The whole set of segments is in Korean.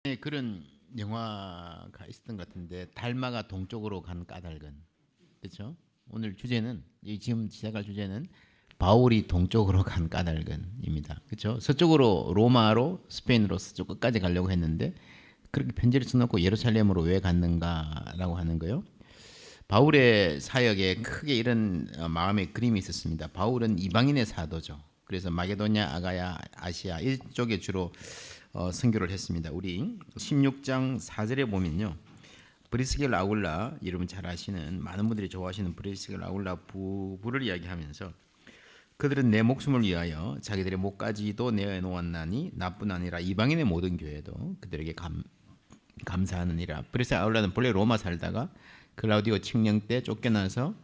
네, 그런 영화가 있었던 것 같은데 달마가 동쪽으로 간 까닭은 그렇죠? 오늘 주제는 지금 시작할 주제는 바울이 동쪽으로 간 까닭은입니다. 그렇죠? 서쪽으로 로마로 스페인으로 서쪽 끝까지 가려고 했는데 그렇게 편지를 써놓고 예루살렘으로 왜 갔는가라고 하는 거요. 바울의 사역에 크게 이런 마음의 그림이 있었습니다. 바울은 이방인의 사도죠. 그래서 마게도냐, 아가야, 아시아 이쪽에 주로 선교를 했습니다. 우리 16장 4절에 보면요. 브리스겔 아굴라, 여러분 잘 아시는 많은 분들이 좋아하시는 브리스겔 아굴라 부부를 이야기하면서 그들은 내 목숨을 위하여 자기들의 목까지도 내어놓았나니 나뿐 아니라 이방인의 모든 교회도 그들에게 감사하느니라. 브리스겔 아굴라는 본래 로마 살다가 클라우디오 칙령 때 쫓겨나서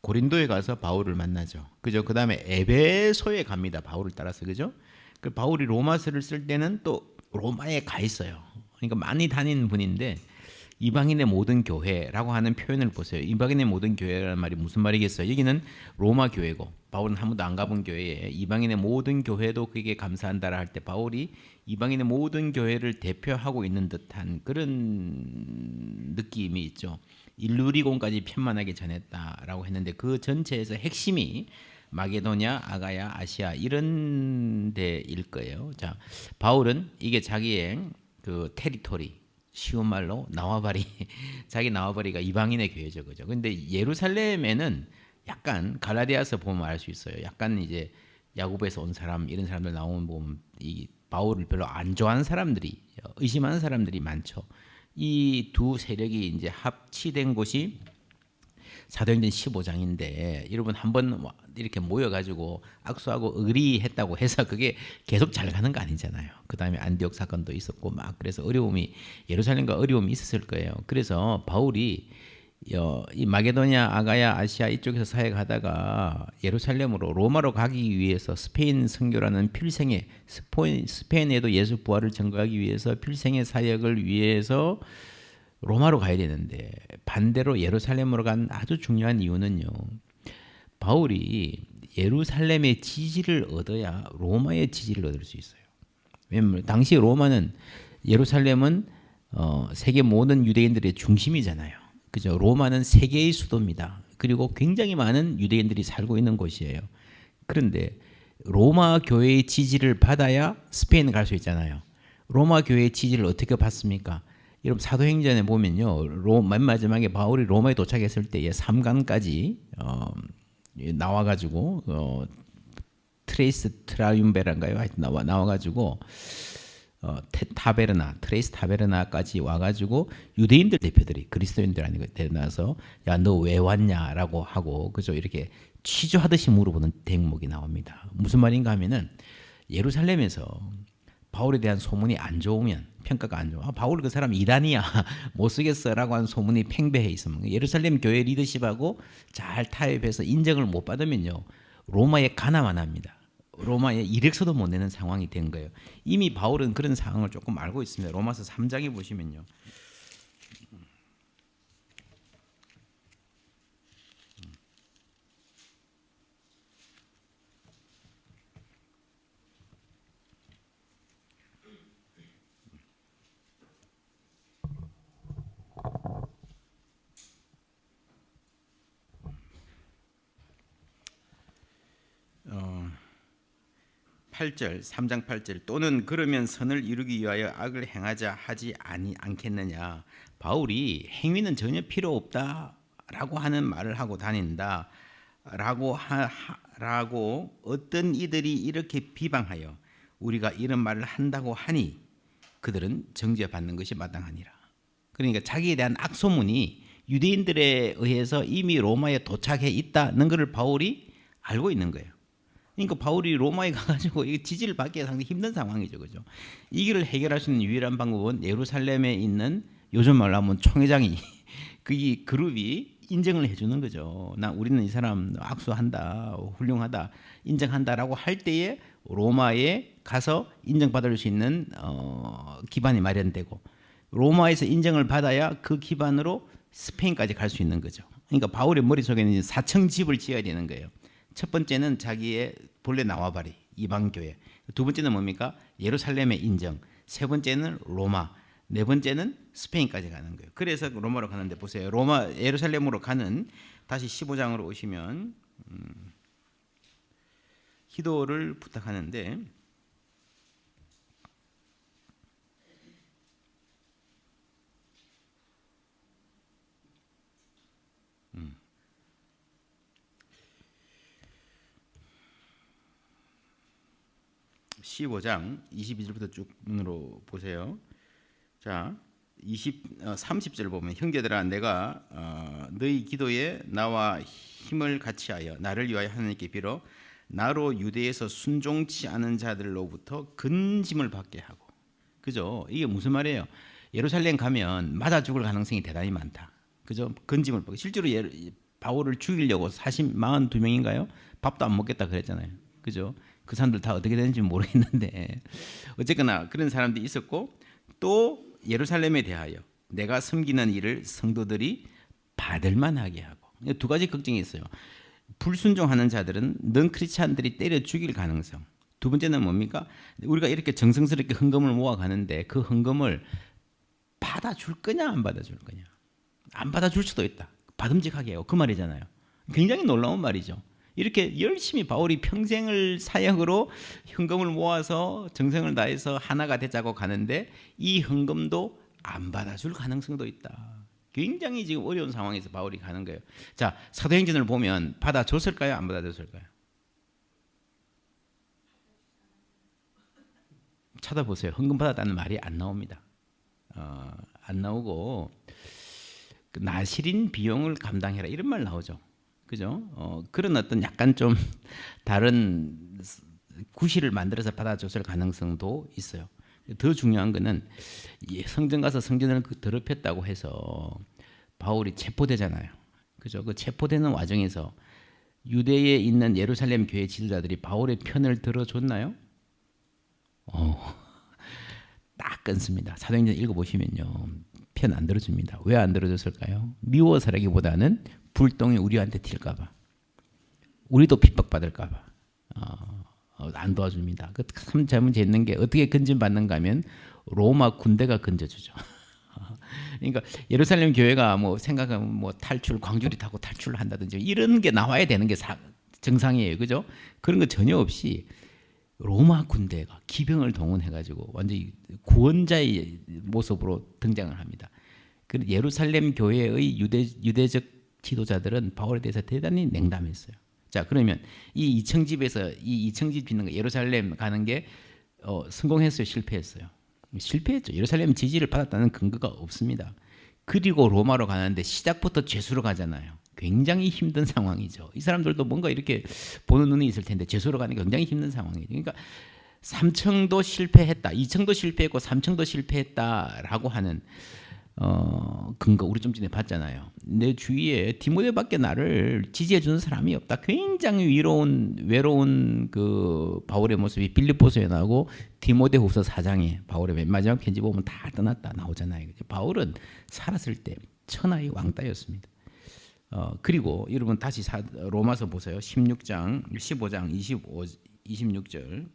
고린도에 가서 바울을 만나죠. 그죠? 그 다음에 에베소에 갑니다. 바울을 따라서. 그죠? 그 바울이 로마서를 쓸 때는 또 로마에 가 있어요. 그러니까 많이 다니는 분인데 이방인의 모든 교회라고 하는 표현을 보세요. 이방인의 모든 교회라는 말이 무슨 말이겠어요? 여기는 로마 교회고 바울은 한 번도 안 가본 교회에 이방인의 모든 교회도 그에게 감사한다라 할 때 바울이 이방인의 모든 교회를 대표하고 있는 듯한 그런 느낌이 있죠. 일루리곤까지 편만하게 전했다라고 했는데 그 전체에서 핵심이 마게도냐, 아가야, 아시아 이런 데일 거예요. 자, 바울은 이게 자기의 그 테리토리, 쉬운 말로 나와바리, 자기 나와바리가 이방인의 교회죠, 그죠? 근데 예루살렘에는 약간 갈라디아서 보면 알 수 있어요. 약간 이제 야고보에서 온 사람 이런 사람들 나오면 보면 이 바울을 별로 안 좋아하는 사람들이 의심하는 사람들이 많죠. 이 두 세력이 이제 합치된 곳이 사도행전 15장인데 여러분 한번 이렇게 모여가지고 악수하고 의리했다고 해서 그게 계속 잘 가는 거 아니잖아요. 그 다음에 안디옥 사건도 있었고 막 그래서 어려움이 예루살렘과 어려움이 있었을 거예요. 그래서 바울이 이 마게도냐, 아가야, 아시아 이쪽에서 사역하다가 예루살렘으로 로마로 가기 위해서 스페인 선교라는 필생의 스페인에도 예수 부활을 전거하기 위해서 필생의 사역을 위해서 로마로 가야 되는데 반대로 예루살렘으로 간 아주 중요한 이유는요. 바울이 예루살렘의 지지를 얻어야 로마의 지지를 얻을 수 있어요. 왜냐하면 당시 로마는 예루살렘은 세계 모든 유대인들의 중심이잖아요. 그죠? 로마는 세계의 수도입니다. 그리고 굉장히 많은 유대인들이 살고 있는 곳이에요. 그런데 로마 교회의 지지를 받아야 스페인 갈 수 있잖아요. 로마 교회의 지지를 어떻게 받습니까? 여러분 사도행전에 보면요, 맨 마지막에 바울이 로마에 도착했을 때에 삼강까지 나와가지고 트레이스 트라윤베란가요? 하여튼 나와가지고 트레이스 타베르나까지 와가지고 유대인들 대표들이 그리스도인들 아니고 데려나서 야 너 왜 왔냐라고 하고 그죠 이렇게 취조하듯이 물어보는 대목이 나옵니다. 무슨 말인가 하면은 예루살렘에서 바울에 대한 소문이 안 좋으면 평가가 안 좋아. 바울 그 사람 이단이야 못 쓰겠어라고 하는 소문이 팽배해 있으면 예루살렘 교회 리더십하고 잘 타협해서 인정을 못 받으면요 로마에 가나만 합니다. 로마에 이력서도 못 내는 상황이 된 거예요. 이미 바울은 그런 상황을 조금 알고 있습니다. 로마서 3장에 보시면요. 어, 8절 3장 8절 또는 그러면 선을 이루기 위하여 악을 행하자 하지 않겠느냐. 바울이 행위는 전혀 필요 없다라고 하는 말을 하고 다닌다 라고 어떤 이들이 이렇게 비방하여 우리가 이런 말을 한다고 하니 그들은 정죄받는 것이 마땅하니라. 그러니까 자기에 대한 악소문이 유대인들에 의해서 이미 로마에 도착해 있다는 것을 바울이 알고 있는 거예요. 그러니까 바울이 로마에 가가지고 지지를 받기가 상당히 힘든 상황이죠, 그죠? 이 길을 해결할 수 있는 유일한 방법은 예루살렘에 있는 요즘 말로 하면 총회장이 그 그룹이 인정을 해주는 거죠. 우리는 이 사람 악수한다, 훌륭하다, 인정한다라고 할 때에 로마에 가서 인정받을 수 있는 기반이 마련되고 로마에서 인정을 받아야 그 기반으로 스페인까지 갈 수 있는 거죠. 그러니까 바울의 머릿속에는 4층 집을 지어야 되는 거예요. 첫 번째는 자기의 본래 나와바리 이방교회, 두 번째는 뭡니까? 예루살렘의 인정, 세 번째는 로마, 네 번째는 스페인까지 가는 거예요. 그래서 로마로 가는데 보세요. 예루살렘으로 가는 다시 15장으로 오시면 기도를 부탁하는데 15장 22절부터 쭉 눈으로 보세요. 자, 30절 보면 형제들아 내가 너희 기도에 나와 힘을 같이하여 나를 위하여 하나님께 빌어 나로 유대에서 순종치 않은 자들로부터 근심을 받게 하고. 그죠? 이게 무슨 말이에요? 예루살렘 가면 맞아 죽을 가능성이 대단히 많다. 그죠? 근심을 받고. 실제로 바울을 죽이려고 42명인가요? 밥도 안 먹겠다 그랬잖아요. 그죠? 그 사람들 다 어떻게 되는지 모르겠는데 어쨌거나 그런 사람들이 있었고, 또 예루살렘에 대하여 내가 섬기는 일을 성도들이 받을 만하게 하고. 두 가지 걱정이 있어요. 불순종하는 자들은 넌 크리스찬들이 때려 죽일 가능성. 두 번째는 뭡니까? 우리가 이렇게 정성스럽게 헌금을 모아가는데 그 헌금을 받아줄 거냐 안 받아줄 거냐. 안 받아줄 수도 있다. 받음직하게 해요. 그 말이잖아요. 굉장히 놀라운 말이죠. 이렇게 열심히 바울이 평생을 사역으로 헌금을 모아서 정성을 다해서 하나가 되자고 가는데 이 헌금도 안 받아줄 가능성도 있다. 굉장히 지금 어려운 상황에서 바울이 가는 거예요. 자, 사도행전을 보면 받아줬을까요? 안 받아줬을까요? 찾아보세요. 헌금 받았다는 말이 안 나옵니다. 안 나오고 나실인 비용을 감당해라 이런 말 나오죠. 그죠? 그런 어떤 약간 좀 다른 구실을 만들어서 받아줬을 가능성도 있어요. 더 중요한 거는 성전 가서 성전을 더럽혔다고 해서 바울이 체포되잖아요. 그죠? 그 체포되는 과정에서 유대에 있는 예루살렘 교회 지도자들이 바울의 편을 들어줬나요? 딱 끊습니다. 사도행전 읽어보시면요. 편 안 들어줍니다. 왜 안 들어줬을까요? 미워서라기보다는 불똥이 우리한테 튈까봐, 우리도 핍박받을까봐 안 도와줍니다. 그 참 재밌는 게 어떻게 건진받는가 하면 로마 군대가 건져주죠. 그러니까 예루살렘 교회가 뭐 생각하면 뭐 탈출, 광주리 타고 탈출을 한다든지 이런 게 나와야 되는 게 정상이에요. 그죠? 그런 거 전혀 없이 로마 군대가 기병을 동원해가지고 완전히 구원자의 모습으로 등장을 합니다. 그 예루살렘 교회의 유대적 지도자들은 바울에 대해서 대단히 냉담했어요. 자, 그러면 이 이청집에서 이 이청집 있는 거 예루살렘 가는 게 성공했어요, 실패했어요? 실패했죠. 예루살렘 지지를 받았다는 근거가 없습니다. 그리고 로마로 가는데 시작부터 죄수로 가잖아요. 굉장히 힘든 상황이죠. 이 사람들도 뭔가 이렇게 보는 눈이 있을 텐데 죄수로 가는 게 굉장히 힘든 상황이죠. 그러니까 3청도 실패했다, 2청도 실패했고 3청도 실패했다라고 하는 근거 우리 좀 전에 봤잖아요. 내 주위에 디모데밖에 나를 지지해 주는 사람이 없다. 굉장히 외로운 그 바울의 모습이 빌립보서에 나오고 디모데후서 4장에 바울의 맨 마지막 편지 보면 다 떠났다 나오잖아요. 바울은 살았을 때 천하의 왕따였습니다. 그리고 여러분 다시 로마서 보세요. 15장 26절.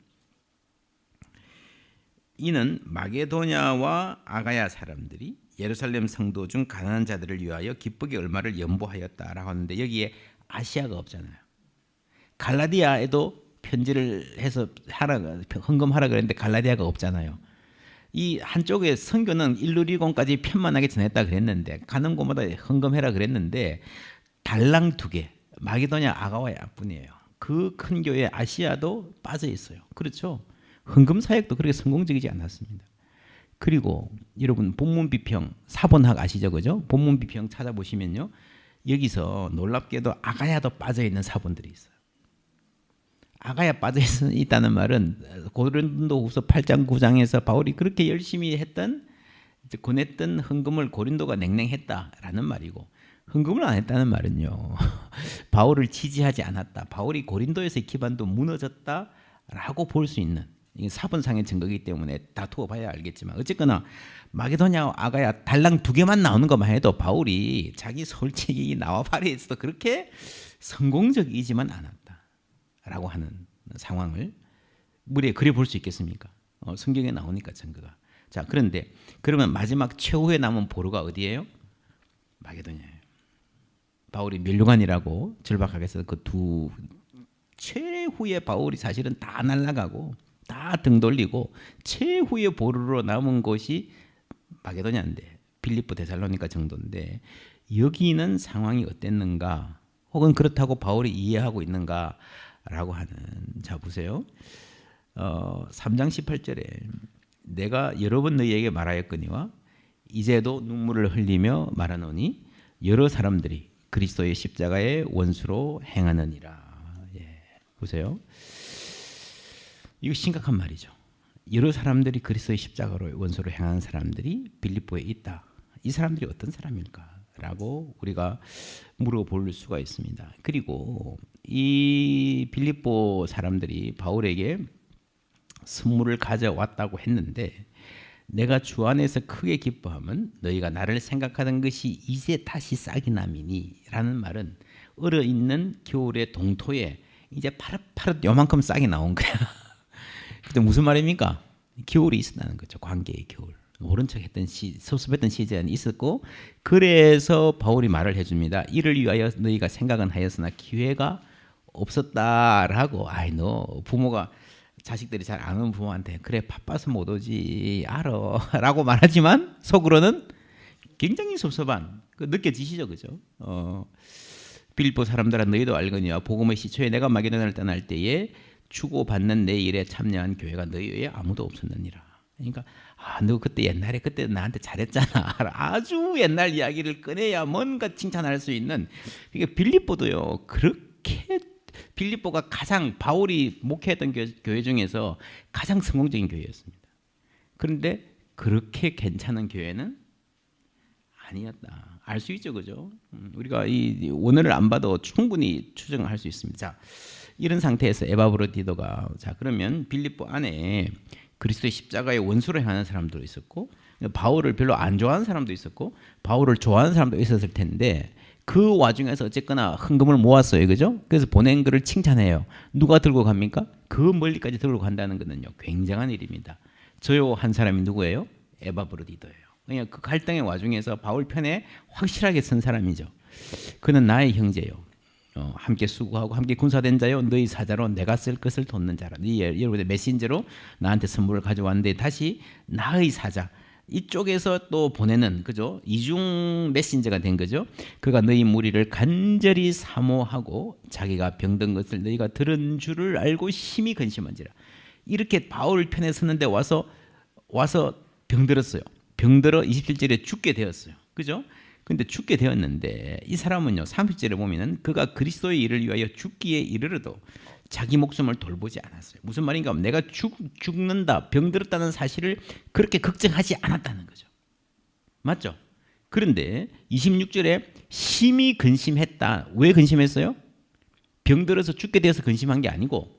이는 마게도냐와 아가야 사람들이 예루살렘 성도 중 가난한 자들을 위하여 기쁘게 얼마를 연보하였다라고 하는데 여기에 아시아가 없잖아요. 갈라디아에도 편지를 해서 헌금하라 그랬는데 갈라디아가 없잖아요. 이 한쪽에 선교는 일루리곤까지 편만하게 전했다 그랬는데 가는 곳마다 헌금해라 그랬는데 달랑 2개 마게도냐 아가와 약뿐이에요. 그 큰 교회 아시아도 빠져 있어요. 그렇죠? 헌금 사역도 그렇게 성공적이지 않았습니다. 그리고 여러분 본문 비평 사본학 아시죠? 그죠? 본문 비평 찾아보시면요. 여기서 놀랍게도 아가야도 빠져 있는 사본들이 있어요. 아가야 빠져 있다는 말은 고린도후서 8장 9장에서 바울이 그렇게 열심히 보냈던 헌금을 고린도가 냉랭했다라는 말이고, 헌금을 안 했다는 말은요. 바울을 지지하지 않았다. 바울이 고린도에서의 기반도 무너졌다라고 볼 수 있는 사본상의 증거이기 때문에 다투어 봐야 알겠지만 어쨌거나 마게도냐 아가야 달랑 2개만 나오는 것만 해도 바울이 자기 솔직히 나와 파리에서도 그렇게 성공적이지만 않았다라고 하는 상황을 우리가 그래 볼 수 있겠습니까? 성경에 나오니까 증거가. 자, 그런데 그러면 마지막 최후에 남은 보루가 어디예요? 마게도냐예요. 바울이 멸류관이라고 절박하게 해서 그 두 최후의 바울이 사실은 다 날아가고 다 등 돌리고 최후의 보루로 남은 곳이 마게도냐인데 빌립보 데살로니가 정도인데 여기는 상황이 어땠는가 혹은 그렇다고 바울이 이해하고 있는가라고 하는 자 보세요. 3장 18절에 내가 여러 번 너희에게 말하였거니와 이제도 눈물을 흘리며 말하노니 여러 사람들이 그리스도의 십자가의 원수로 행하느니라. 예, 보세요. 이거 심각한 말이죠. 여러 사람들이 그리스도의 십자가로 원수로 행하는 사람들이 빌립보에 있다. 이 사람들이 어떤 사람일까? 라고 우리가 물어볼 수가 있습니다. 그리고 이 빌립보 사람들이 바울에게 선물을 가져왔다고 했는데 내가 주 안에서 크게 기뻐함은 너희가 나를 생각하던 것이 이제 다시 싹이 남이니 라는 말은 얼어있는 겨울의 동토에 이제 파릇파릇 요만큼 싹이 나온 거야. 근데 무슨 말입니까? 겨울이 있었다는 거죠. 관계의 겨울. 모른 척 했던 섭섭했던 시절이 있었고 그래서 바울이 말을 해줍니다. 이를 위하여 너희가 생각은 하였으나 기회가 없었다라고. 아이 너 부모가 자식들이 잘 아는 부모한테 그래 바빠서 못 오지 알아 라고 말하지만 속으로는 굉장히 섭섭한 그 느껴지시죠, 그죠? 빌립보 사람들아 너희도 알거니와 복음의 시초에 내가 마게도냐를 떠날 때에 주고받는 내 일에 참여한 교회가 너희 외에 아무도 없었느니라. 그러니까 너 그때 옛날에 그때 나한테 잘했잖아. 아주 옛날 이야기를 꺼내야 뭔가 칭찬할 수 있는. 그러니까 빌립보도요. 그렇게 빌립보가 가장 바울이 목회했던 교회 중에서 가장 성공적인 교회였습니다. 그런데 그렇게 괜찮은 교회는 아니었다. 알 수 있죠, 그죠? 우리가 이 원어를 안 봐도 충분히 추정할 수 있습니다. 자, 이런 상태에서 에바브로디도가 자 그러면 빌립보 안에 그리스도의 십자가의 원수로 행하는 사람도 있었고 바울을 별로 안 좋아하는 사람도 있었고 바울을 좋아하는 사람도 있었을 텐데 그 와중에서 어쨌거나 헌금을 모았어요, 그죠? 그래서 보낸 글을 칭찬해요. 누가 들고 갑니까? 그 멀리까지 들고 간다는 것은요 굉장한 일입니다. 저요 한 사람이 누구예요? 에바브로디도예요. 그냥 그 갈등의 와중에서 바울 편에 확실하게 선 사람이죠. 그는 나의 형제요. 함께 수고하고 함께 군사된 자요 너희 사자로 내가 쓸 것을 돕는 자라. 여러분의 메신저로 나한테 선물을 가져왔는데 다시 나의 사자 이쪽에서 또 보내는 그죠 이중 메신저가 된 거죠. 그가 너희 무리를 간절히 사모하고 자기가 병든 것을 너희가 들은 줄을 알고 심히 근심한지라. 이렇게 바울 편에 섰는데 와서 병들었어요. 병들어 27절에 죽게 되었어요. 그죠? 근데 죽게 되었는데 이 사람은요 30절에 보면은 그가 그리스도의 일을 위하여 죽기에 이르러도 자기 목숨을 돌보지 않았어요. 무슨 말인가 하면 내가 죽는다 병들었다는 사실을 그렇게 걱정하지 않았다는 거죠. 맞죠? 그런데 26절에 심히 근심했다. 왜 근심했어요? 병들어서 죽게 되어서 근심한 게 아니고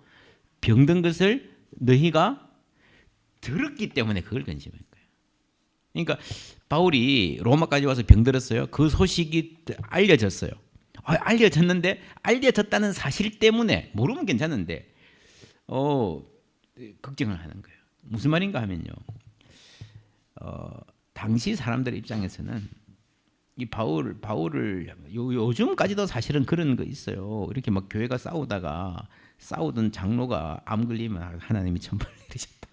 병든 것을 너희가 들었기 때문에 그걸 근심한 거예요. 그러니까 바울이 로마까지 와서 병들었어요. 그 소식이 알려졌어요. 알려졌는데 알려졌다는 사실 때문에 모르면 괜찮은데 걱정을 하는 거예요. 무슨 말인가 하면요. 당시 사람들 입장에서는 이 바울을 요즘까지도 사실은 그런 거 있어요. 이렇게 막 교회가 싸우던 장로가 암 걸리면 하나님이 천벌 내리셨다.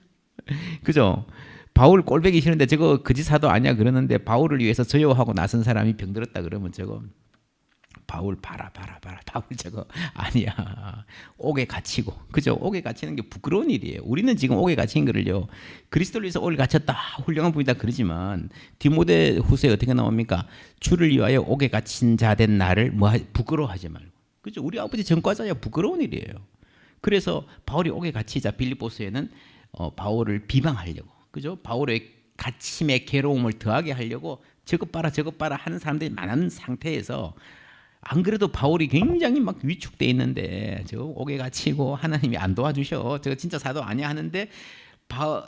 그죠? 바울 꼴보기 싫은데 저거 거지 사도 아니야 그러는데 바울을 위해서 저요하고 나선 사람이 병들었다 그러면 저거 바울 봐라 바울 저거 아니야. 옥에 갇히고 그죠? 옥에 갇히는 게 부끄러운 일이에요. 우리는 지금 옥에 갇힌 거를요 그리스도를 위해서 옥에 갇혔다 훌륭한 분이다 그러지만 디모데 후서에 어떻게 나옵니까? 주를 위하여 옥에 갇힌 자 된 나를 부끄러워하지 말고 그죠? 우리 아버지 전과자야 부끄러운 일이에요. 그래서 바울이 옥에 갇히자 빌립보서에는 바울을 비방하려고 그죠? 바울의 갇힘의 괴로움을 더하게 하려고 저것 봐라 하는 사람들이 많은 상태에서 안 그래도 바울이 굉장히 막 위축돼 있는데 저 옥에 갇히고 하나님이 안 도와주셔 저거 진짜 사도 아니야 하는데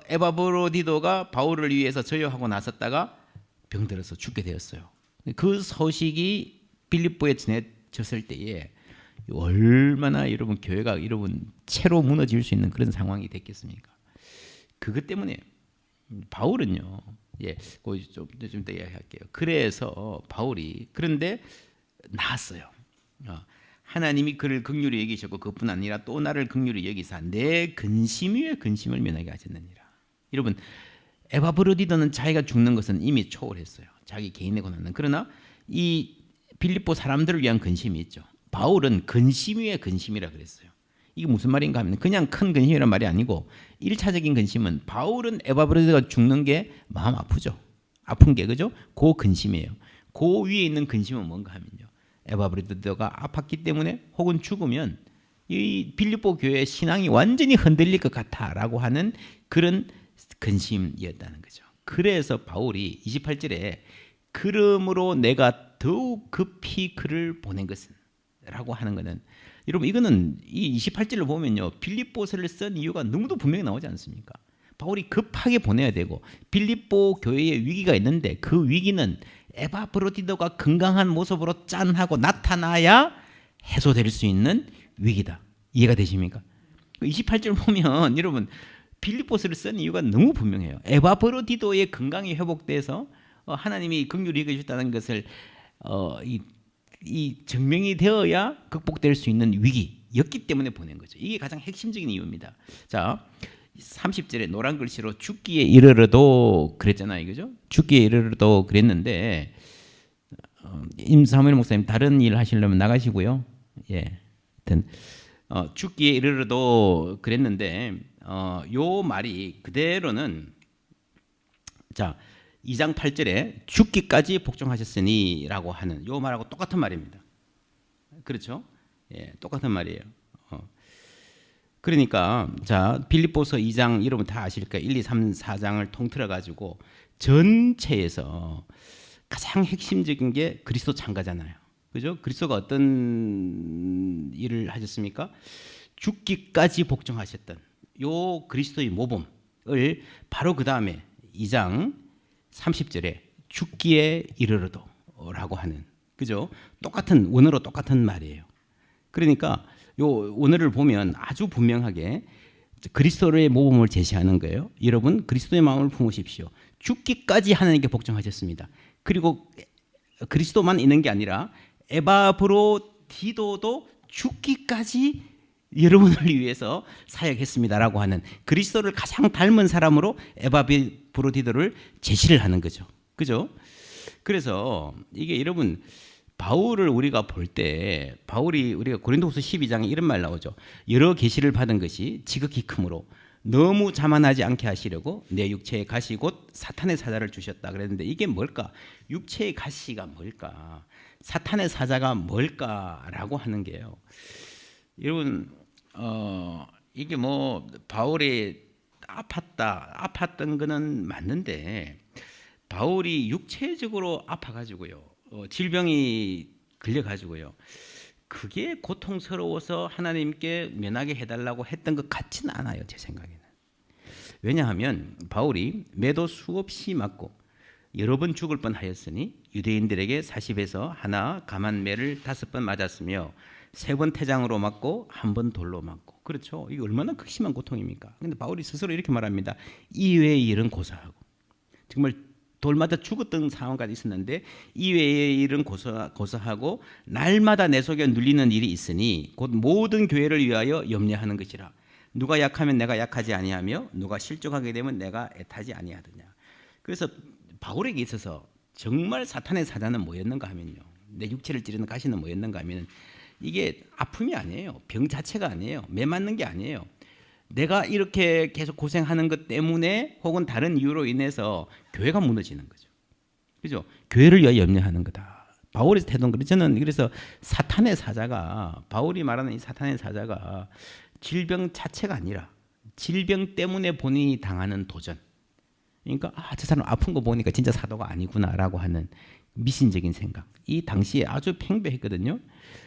에바브로디도가 바울을 위해서 저요하고 나섰다가 병들어서 죽게 되었어요. 그 소식이 빌립보에 전해졌을 때에 얼마나 여러분 교회가 여러분 채로 무너질 수 있는 그런 상황이 됐겠습니까? 그것 때문에 바울은요. 예, 좀 더 이야기할게요. 그래서 바울이 그런데 나았어요. 하나님이 그를 긍휼히 여기셨고 그뿐 아니라 또 나를 긍휼히 여기사 내 근심 위에 근심을 면하게 하셨느니라. 여러분, 에바브로디도는 자기가 죽는 것은 이미 초월했어요. 자기 개인의 고난은. 그러나 이 빌립보 사람들을 위한 근심이 있죠. 바울은 근심 위에 근심이라 그랬어요. 이게 무슨 말인가 하면 그냥 큰 근심이란 말이 아니고 1차적인 근심은 바울은 에바브로디도가 죽는 게 마음 아프죠. 아픈 게 그죠? 그 근심이에요. 그 위에 있는 근심은 뭔가 하면요. 에바브로디도가 아팠기 때문에 혹은 죽으면 이 빌립보 교회의 신앙이 완전히 흔들릴 것 같아라고 하는 그런 근심이었다는 거죠. 그래서 바울이 28절에 그러므로 내가 더욱 급히 그를 보낸 것은 라고 하는 것은 여러분 이거는 이 28절을 보면요. 빌립보서를 쓴 이유가 너무도 분명히 나오지 않습니까? 바울이 급하게 보내야 되고 빌립보 교회에 위기가 있는데 그 위기는 에바브로디도가 건강한 모습으로 짠하고 나타나야 해소될 수 있는 위기다. 이해가 되십니까? 28절 보면 여러분 빌립보서를 쓴 이유가 너무 분명해요. 에바브로디도의 건강이 회복돼서 하나님이 긍휼히 여기셨다는 것을 이 증명이 되어야 극복될 수 있는 위기였기 때문에 보낸 거죠. 이게 가장 핵심적인 이유입니다. 자, 30절에 노란 글씨로 죽기에 이르러도 그랬잖아요, 그죠? 죽기에 이르러도 그랬는데 임사무엘 목사님 다른 일 하시려면 나가시고요. 예, 하여튼 죽기에 이르러도 그랬는데 요 말이 그대로는 자 2장 8절에 죽기까지 복종하셨으니라고 하는 요 말하고 똑같은 말입니다. 그렇죠? 예, 똑같은 말이에요. 그러니까 자 빌립보서 2장 여러분 다 아실 거예요. 1, 2, 3, 4장을 통틀어 가지고 전체에서 가장 핵심적인 게 그리스도 창가잖아요. 그죠? 그리스도가 어떤 일을 하셨습니까? 죽기까지 복종하셨던 요 그리스도의 모범을 바로 그 다음에 2장 30절에 죽기에 이르러도라고 하는 그죠? 똑같은 원어로 똑같은 말이에요. 그러니까 요 원어를 보면 아주 분명하게 그리스도의 모범을 제시하는 거예요. 여러분 그리스도의 마음을 품으십시오. 죽기까지 하나님께 복종하셨습니다. 그리고 그리스도만 있는 게 아니라 에바브로디도도 죽기까지 여러분을 위해서 사역했습니다라고 하는 그리스도를 가장 닮은 사람으로 에바브로디도를 제시를 하는 거죠. 그죠? 그래서 이게 여러분 바울을 우리가 볼 때 바울이 우리가 고린도후서 12장에 이런 말 나오죠. 여러 계시를 받은 것이 지극히 크므로 너무 자만하지 않게 하시려고 내 육체의 가시 곧 사탄의 사자를 주셨다 그랬는데 이게 뭘까? 육체의 가시가 뭘까? 사탄의 사자가 뭘까라고 하는 게요. 여러분 이게 뭐 바울이 아팠던 거는 맞는데 바울이 육체적으로 아파가지고요. 질병이 걸려가지고요. 그게 고통스러워서 하나님께 면하게 해달라고 했던 것 같지는 않아요. 제 생각에는. 왜냐하면 바울이 매도 수없이 맞고 여러 번 죽을 뻔하였으니 유대인들에게 40에서 하나 감한 매를 5번 맞았으며 3번 태장으로 맞고 1번 돌로 맞고 그렇죠. 이게 얼마나 극심한 고통입니까? 근데 바울이 스스로 이렇게 말합니다. 이외의 일은 고사하고 정말 돌마다 죽었던 상황까지 있었는데 이외의 일은 고사하고 날마다 내 속에 눌리는 일이 있으니 곧 모든 교회를 위하여 염려하는 것이라. 누가 약하면 내가 약하지 아니하며 누가 실족하게 되면 내가 애타지 아니하더냐. 그래서 바울에게 있어서 정말 사탄의 사자는 뭐였는가 하면요. 내 육체를 찌르는 가시는 뭐였는가 하면 이게 아픔이 아니에요. 병 자체가 아니에요. 매 맞는 게 아니에요. 내가 이렇게 계속 고생하는 것 때문에 혹은 다른 이유로 인해서 교회가 무너지는 거죠. 그죠? 교회를 위하여 염려하는 거다. 바울의 태도는 그래서 저는 그래서 사탄의 사자가 바울이 말하는 이 사탄의 사자가 질병 자체가 아니라 질병 때문에 본인이 당하는 도전. 그러니까 저 사람 아픈 거 보니까 진짜 사도가 아니구나라고 하는 미신적인 생각. 이 당시에 아주 팽배했거든요.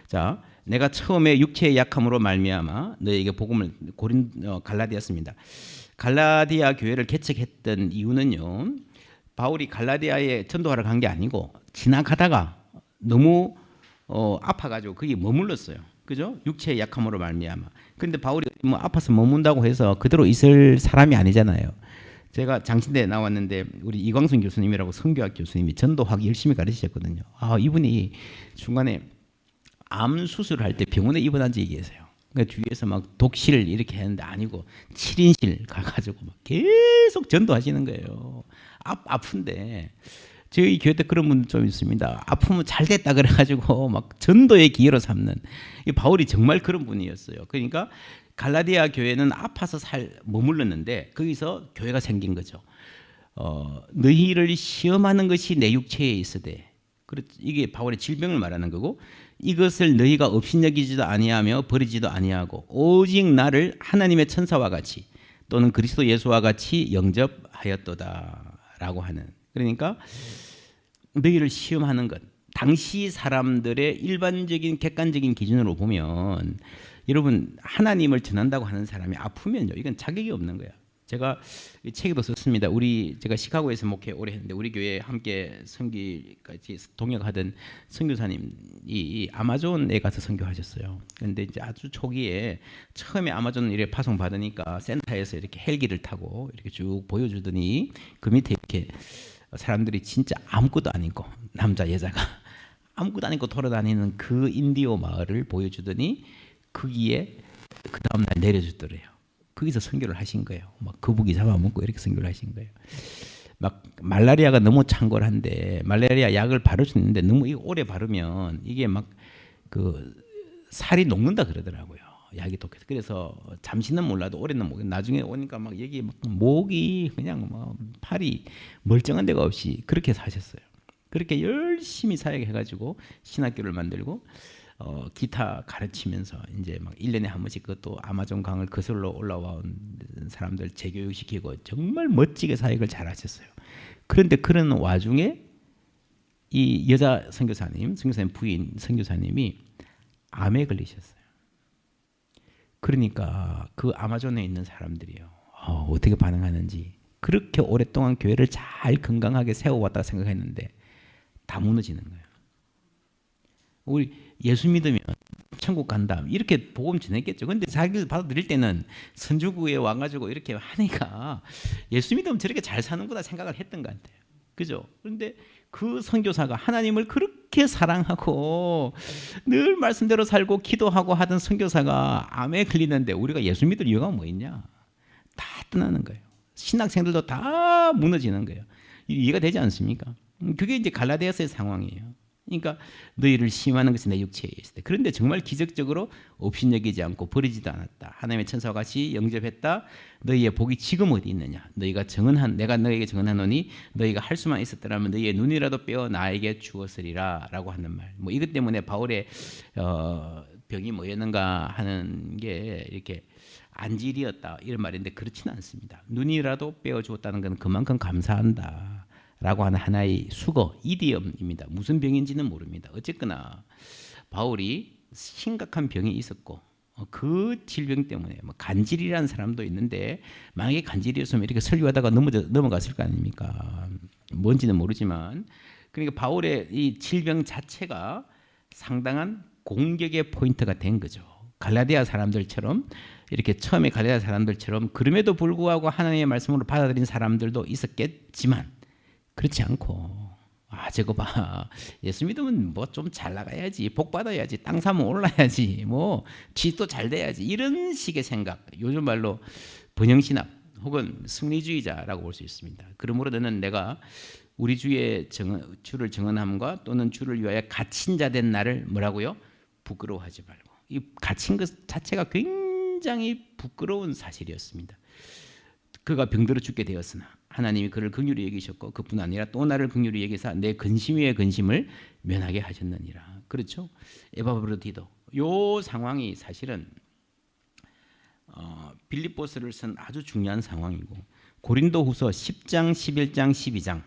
자, 내가 처음에 육체의 약함으로 말미암아 너에게 복음을 갈라디아였습니다. 갈라디아 교회를 개척했던 이유는요. 바울이 갈라디아에 전도하러 간 게 아니고 지나가다가 너무 아파가지고 거기 머물렀어요. 그죠? 육체의 약함으로 말미암아. 그런데 바울이 뭐 아파서 머문다고 해서 그대로 있을 사람이 아니잖아요. 제가 장신대에 나왔는데 우리 이광순 교수님이라고 성교학 교수님이 전도학 열심히 가르치셨거든요. 이분이 중간에 암 수술할 때 병원에 입원한 적이 계세요. 그러니까 주위에서 막 독실 이렇게 했는데 아니고 7인실 가가지고 막 계속 전도하시는 거예요. 아픈데 저희 교회 때 그런 분들 좀 있습니다. 아프면 잘 됐다 그래가지고 막 전도의 기회로 삼는. 이 바울이 정말 그런 분이었어요. 그러니까 갈라디아 교회는 아파서 머물렀는데 거기서 교회가 생긴 거죠. 너희를 시험하는 것이 내 육체에 있으되, 이게 바울의 질병을 말하는 거고, 이것을 너희가 업신여기지도 아니하며 버리지도 아니하고 오직 나를 하나님의 천사와 같이 또는 그리스도 예수와 같이 영접하였도다라고 하는. 그러니까 너희를 시험하는 것, 당시 사람들의 일반적인 객관적인 기준으로 보면 여러분 하나님을 전한다고 하는 사람이 아프면요 이건 자격이 없는 거야. 제가 책에도 썼습니다. 제가 시카고에서 목회 오래 했는데 우리 교회에 함께 선교같이 동역하던 선교사님이 아마존에 가서 선교하셨어요. 그런데 이제 아주 초기에 처음에 아마존 이렇게 파송 받으니까 센터에서 이렇게 헬기를 타고 이렇게 쭉 보여주더니 그 밑에 이렇게 사람들이 진짜 아무것도 안 입고 남자 여자가 아무것도 안 입고 돌아다니는 그 인디오 마을을 보여주더니 거기에 그 다음날 내려주더래요. 거기서 선교를 하신 거예요. 막 거북이 잡아먹고 이렇게 선교를 하신 거예요. 막 말라리아가 너무 창궐한데 말라리아 약을 바를 수 있는데 너무 오래 바르면 이게 막 그 살이 녹는다 그러더라고요. 약이 독해서. 그래서 잠시는 몰라도 오래는 못. 나중에 오니까 막 여기 막 목이 그냥 막 팔이 멀쩡한 데가 없이 그렇게 사셨어요. 그렇게 열심히 사역해가지고 신학교를 만들고. 기타 가르치면서 이제 막 1년에 한 번씩 그것도 아마존 강을 거슬러 올라온 사람들 재교육시키고 정말 멋지게 사역을 잘 하셨어요. 그런데 그런 와중에 이 여자 선교사님 부인 선교사님이 암에 걸리셨어요. 그러니까 그 아마존에 있는 사람들이요. 어떻게 반응하는지 그렇게 오랫동안 교회를 잘 건강하게 세워왔다고 생각했는데 다 무너지는 거예요. 우리 예수 믿으면 천국 간다 이렇게 복음 전했겠죠. 근데 자기들 받아들일 때는 선주구에 와가지고 이렇게 하니까 예수 믿으면 저렇게 잘 사는구나 생각을 했던 것 같아요. 그죠? 그런데 그 선교사가 하나님을 그렇게 사랑하고 늘 말씀대로 살고 기도하고 하던 선교사가 암에 걸리는데 우리가 예수 믿을 이유가 뭐 있냐? 다 떠나는 거예요. 신학생들도 다 무너지는 거예요. 이해가 되지 않습니까? 그게 이제 갈라디아서의 상황이에요. 그러니까 너희를 시험하는 것이 내 육체에 있을 때. 그런데 정말 기적적으로 업신여기지 않고 버리지도 않았다. 하나님의 천사와 같이 영접했다. 너희의 복이 지금 어디 있느냐? 내가 너희에게 정언하노니 너희가 할 수만 있었더라면 너희의 눈이라도 빼어 나에게 주었으리라라고 하는 말. 뭐 이것 때문에 바울의 병이 뭐였는가 하는 게 이렇게 안질이었다 이런 말인데 그렇지는 않습니다. 눈이라도 빼어 주었다는 건 그만큼 감사한다. 라고 하는 하나의 수거, 이디엄입니다. 무슨 병인지는 모릅니다. 어쨌거나 바울이 심각한 병이 있었고 그 질병 때문에 간질이라는 사람도 있는데 만약에 간질이었으면 이렇게 설교하다가 넘어갔을 거 아닙니까? 뭔지는 모르지만 그러니까 바울의 이 질병 자체가 상당한 공격의 포인트가 된 거죠. 갈라디아 사람들처럼 이렇게 처음에 갈라디아 사람들처럼 그럼에도 불구하고 하나님의 말씀으로 받아들인 사람들도 있었겠지만 그렇지 않고 저거 봐 예수 믿으면 뭐 좀 잘 나가야지 복 받아야지 땅 사면 올라야지 뭐 지도 잘 돼야지 이런 식의 생각 요즘 말로 번영신학 혹은 승리주의자라고 볼 수 있습니다. 그러므로 너는 내가 우리 주의 주를 정언함과 또는 주를 위하여 갇힌 자 된 나를 뭐라고요? 부끄러워하지 말고. 이 갇힌 것 자체가 굉장히 부끄러운 사실이었습니다. 그가 병들어 죽게 되었으나 하나님이 그를 긍휼히 여기셨고 그뿐 아니라 또 나를 긍휼히 여기사 내 근심 위의 근심을 면하게 하셨느니라. 그렇죠? 에바브로디도 요 상황이 사실은 빌립보서를 쓴 아주 중요한 상황이고 고린도후서 10장, 11장, 12장,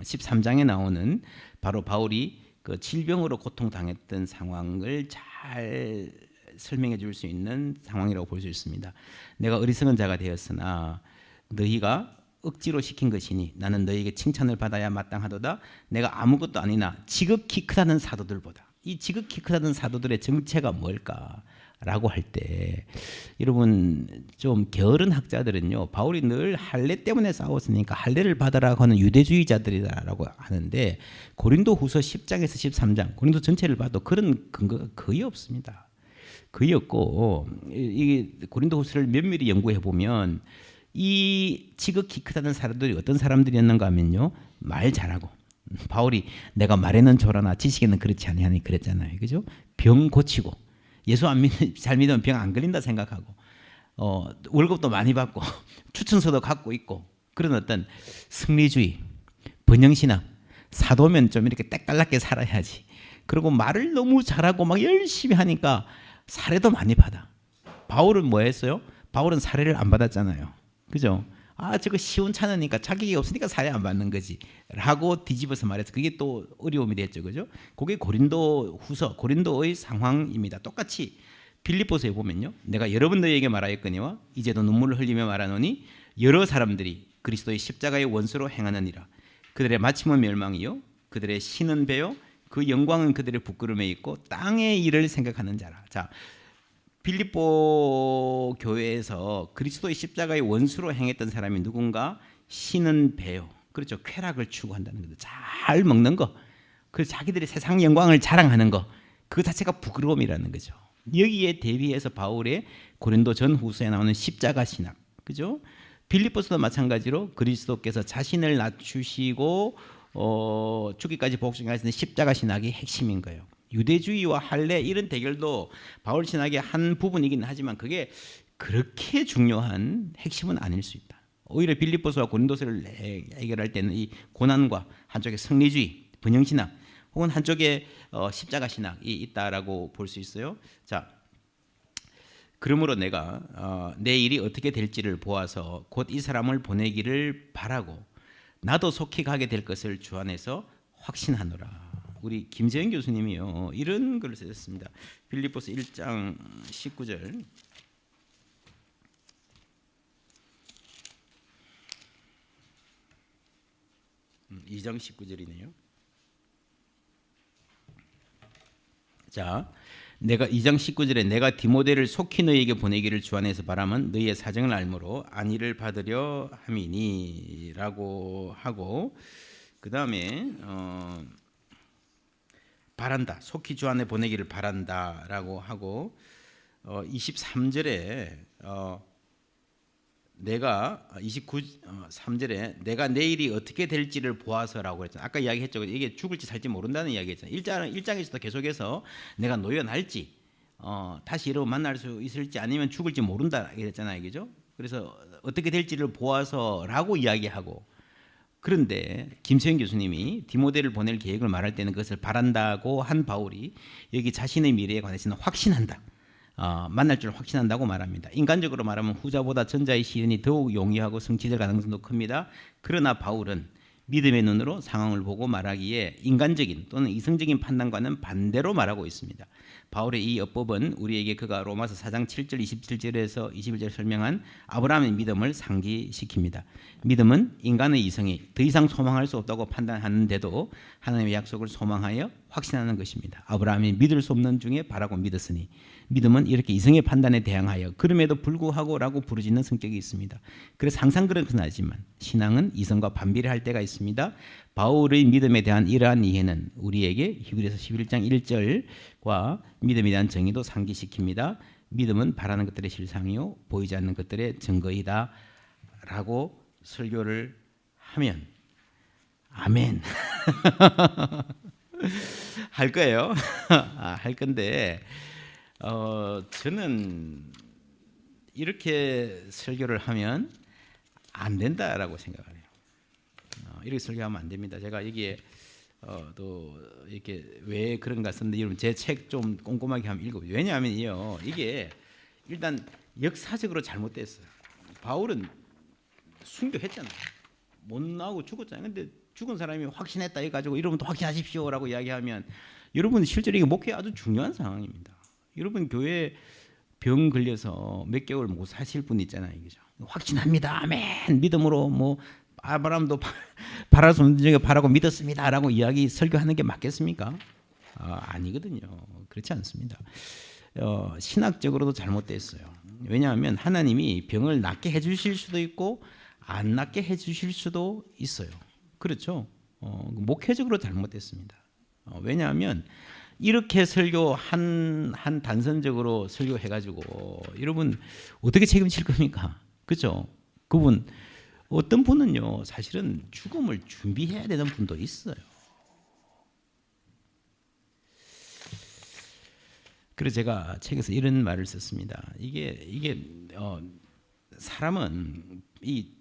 13장에 나오는 바로 바울이 그 질병으로 고통당했던 상황을 잘 설명해 줄 수 있는 상황이라고 볼 수 있습니다. 내가 어리석은 자가 되었으나 너희가 억지로 시킨 것이니 나는 너희에게 칭찬을 받아야 마땅하도다. 내가 아무것도 아니나 지극히 크다는 사도들보다. 이 지극히 크다는 사도들의 정체가 뭘까? 라고 할 때 여러분 좀 게으른 학자들은요 바울이 늘 할례 때문에 싸웠으니까 할례를 받으라고 하는 유대주의자들이다라고 하는데 고린도후서 10장에서 13장 고린도 전체를 봐도 그런 근거가 거의 없습니다. 거의 없고 이 고린도후서를 면밀히 연구해 보면 이 지극히 크다는 사람들이 어떤 사람들이었는가 하면요 말 잘하고 바울이 내가 말에는 졸아나 지식에는 그렇지 아니하니 그랬잖아요. 그죠? 병 고치고 예수 잘 믿으면 병 안 걸린다 생각하고 월급도 많이 받고 추천서도 갖고 있고 그런 어떤 승리주의, 번영신앙, 사도면 좀 이렇게 때깔났게 살아야지. 그리고 말을 너무 잘하고 막 열심히 하니까 사례도 많이 받아. 바울은 뭐 했어요? 바울은 사례를 안 받았잖아요. 그죠? 아 저거 시원찮으니까 자격이 없으니까 사례 안 받는 거지 라고 뒤집어서 말해서 그게 또 어려움이 됐죠. 그죠? 그게 고린도 후서 고린도의 상황입니다. 똑같이 빌립보서에 보면요 내가 여러분 너희에게 말하였거니와 이제도 눈물을 흘리며 말하노니 여러 사람들이 그리스도의 십자가의 원수로 행하느니라. 그들의 마침은 멸망이요 그들의 신은 배요 그 영광은 그들의 부끄러움에 있고 땅의 일을 생각하는 자라. 자 빌립보 교회에서 그리스도의 십자가의 원수로 행했던 사람이 누군가? 신은 배요. 그렇죠. 쾌락을 추구한다는 거죠. 잘 먹는 거. 그 자기들의 세상 영광을 자랑하는 거. 그 자체가 부끄러움이라는 거죠. 여기에 대비해서 바울의 고린도 전후서에 나오는 십자가 신학. 그죠? 빌립보서도 마찬가지로 그리스도께서 자신을 낮추시고 죽기까지 복종하시는 십자가 신학이 핵심인 거예요. 유대주의와 할례 이런 대결도 바울 신학의 한 부분이긴 하지만 그게 그렇게 중요한 핵심은 아닐 수 있다. 오히려 빌립보서와 고린도서를 해결할 때는 이 고난과 한쪽에 승리주의, 번영신학 혹은 한쪽에 십자가 신학이 있다라고 볼 수 있어요. 자, 그러므로 내가 내 일이 어떻게 될지를 보아서 곧 이 사람을 보내기를 바라고 나도 속히 가게 될 것을 주 안에서 확신하노라. 우리 김재현 교수님이요 이런 글을 쓰셨습니다. 빌립보서 1장 19절 2장 19절이네요. 자, 내가 2장 19절에 내가 디모데를 속히 너희에게 보내기를 주 안에서 바라면 너희의 사정을 알므로 안위를 받으려 함이니라고 하고 그 다음에 바란다. 속히 주 안에 보내기를 바란다라고 하고 23절에 내가 23절에 내가 내일이 어떻게 될지를 보아서라고 했잖아요. 아까 이야기했죠. 이게 죽을지 살지 모른다는 이야기했잖아요. 1장에서도 계속해서 내가 노연할지 다시 여러분 만날 수 있을지 아니면 죽을지 모른다 이랬잖아요. 그죠? 그래서 어떻게 될지를 보아서라고 이야기하고 그런데 김세현 교수님이 디모데를 보낼 계획을 말할 때는 그것을 바란다고 한 바울이 여기 자신의 미래에 관해서는 확신한다. 만날 줄 확신한다고 말합니다. 인간적으로 말하면 후자보다 전자의 시련이 더욱 용이하고 성취될 가능성도 큽니다. 그러나 바울은 믿음의 눈으로 상황을 보고 말하기에 인간적인 또는 이성적인 판단과는 반대로 말하고 있습니다. 바울의 이 어법은 우리에게 그가 로마서 4장 7절 27절에서 21절 설명한 아브라함의 믿음을 상기시킵니다. 믿음은 인간의 이성이 더 이상 소망할 수 없다고 판단하는데도 하나님의 약속을 소망하여 확신하는 것입니다. 아브라함이 믿을 수 없는 중에 바라고 믿었으니 믿음은 이렇게 이성의 판단에 대항하여 그럼에도 불구하고 라고 부르짖는 성격이 있습니다. 그래서 항상 그렇긴 하지만 신앙은 이성과 반비례할 때가 있습니다. 바울의 믿음에 대한 이러한 이해는 우리에게 히브리서 11장 1절과 믿음에 대한 정의도 상기시킵니다. 믿음은 바라는 것들의 실상이요 보이지 않는 것들의 증거이다 라고 설교를 하면 아멘 할 거예요. 할 건데 저는 이렇게 설교를 하면 안 된다라고 생각을 해요. 이렇게 설교하면 안 됩니다. 제가 여기에 또 이렇게 왜 그런가 썼는데 여러분 제 책 좀 꼼꼼하게 한번 읽어보세요. 왜냐하면요 이게 일단 역사적으로 잘못됐어요. 바울은 순교했잖아요. 못 나오고 죽었잖아요. 근데 죽은 사람이 확신했다 해가지고 여러분도 확신하십시오라고 이야기하면 여러분 실제로 이게 목회에 아주 중요한 상황입니다. 여러분 교회 병 걸려서 몇 개월 못 사실 분 있잖아요. 그죠? 확신합니다. 아멘. 믿음으로 뭐 아브라함도 바랄 수 없는 중에 바라고 믿었습니다라고 이야기 설교하는 게 맞겠습니까? 아니거든요. 그렇지 않습니다. 신학적으로도 잘못됐어요. 왜냐하면 하나님이 병을 낫게 해주실 수도 있고 안 낫게 해주실 수도 있어요. 그렇죠? 목회적으로 잘못됐습니다. 왜냐하면 이렇게 설교 한 단선적으로 설교해가지고 여러분 어떻게 책임질 겁니까? 그렇죠? 그분 어떤 분은요 사실은 죽음을 준비해야 되는 분도 있어요. 그래서 제가 책에서 이런 말을 썼습니다. 이게 사람은 이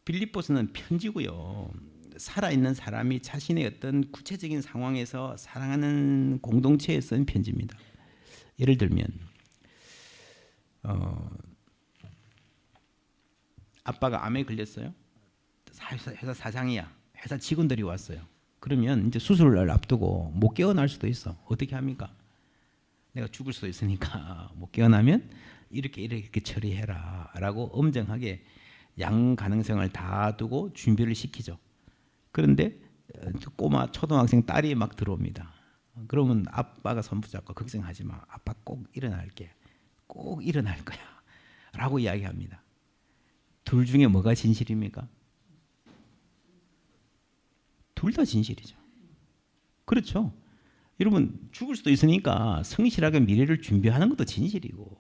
빌립보서는 편지고요. 살아있는 사람이 자신의 어떤 구체적인 상황에서 사랑하는 공동체에 쓴 편지입니다. 예를 들면 아빠가 암에 걸렸어요. 회사 사장이야. 회사 직원들이 왔어요. 그러면 이제 수술을 앞두고 못 깨어날 수도 있어. 어떻게 합니까? 내가 죽을 수도 있으니까 못 깨어나면 이렇게 처리해라라고 엄정하게 양 가능성을 다 두고 준비를 시키죠. 그런데 꼬마 초등학생 딸이 막 들어옵니다. 그러면 아빠가 손 붙잡고 걱정하지 마. 아빠 꼭 일어날게. 꼭 일어날 거야. 라고 이야기합니다. 둘 중에 뭐가 진실입니까? 둘 다 진실이죠. 그렇죠. 여러분 죽을 수도 있으니까 성실하게 미래를 준비하는 것도 진실이고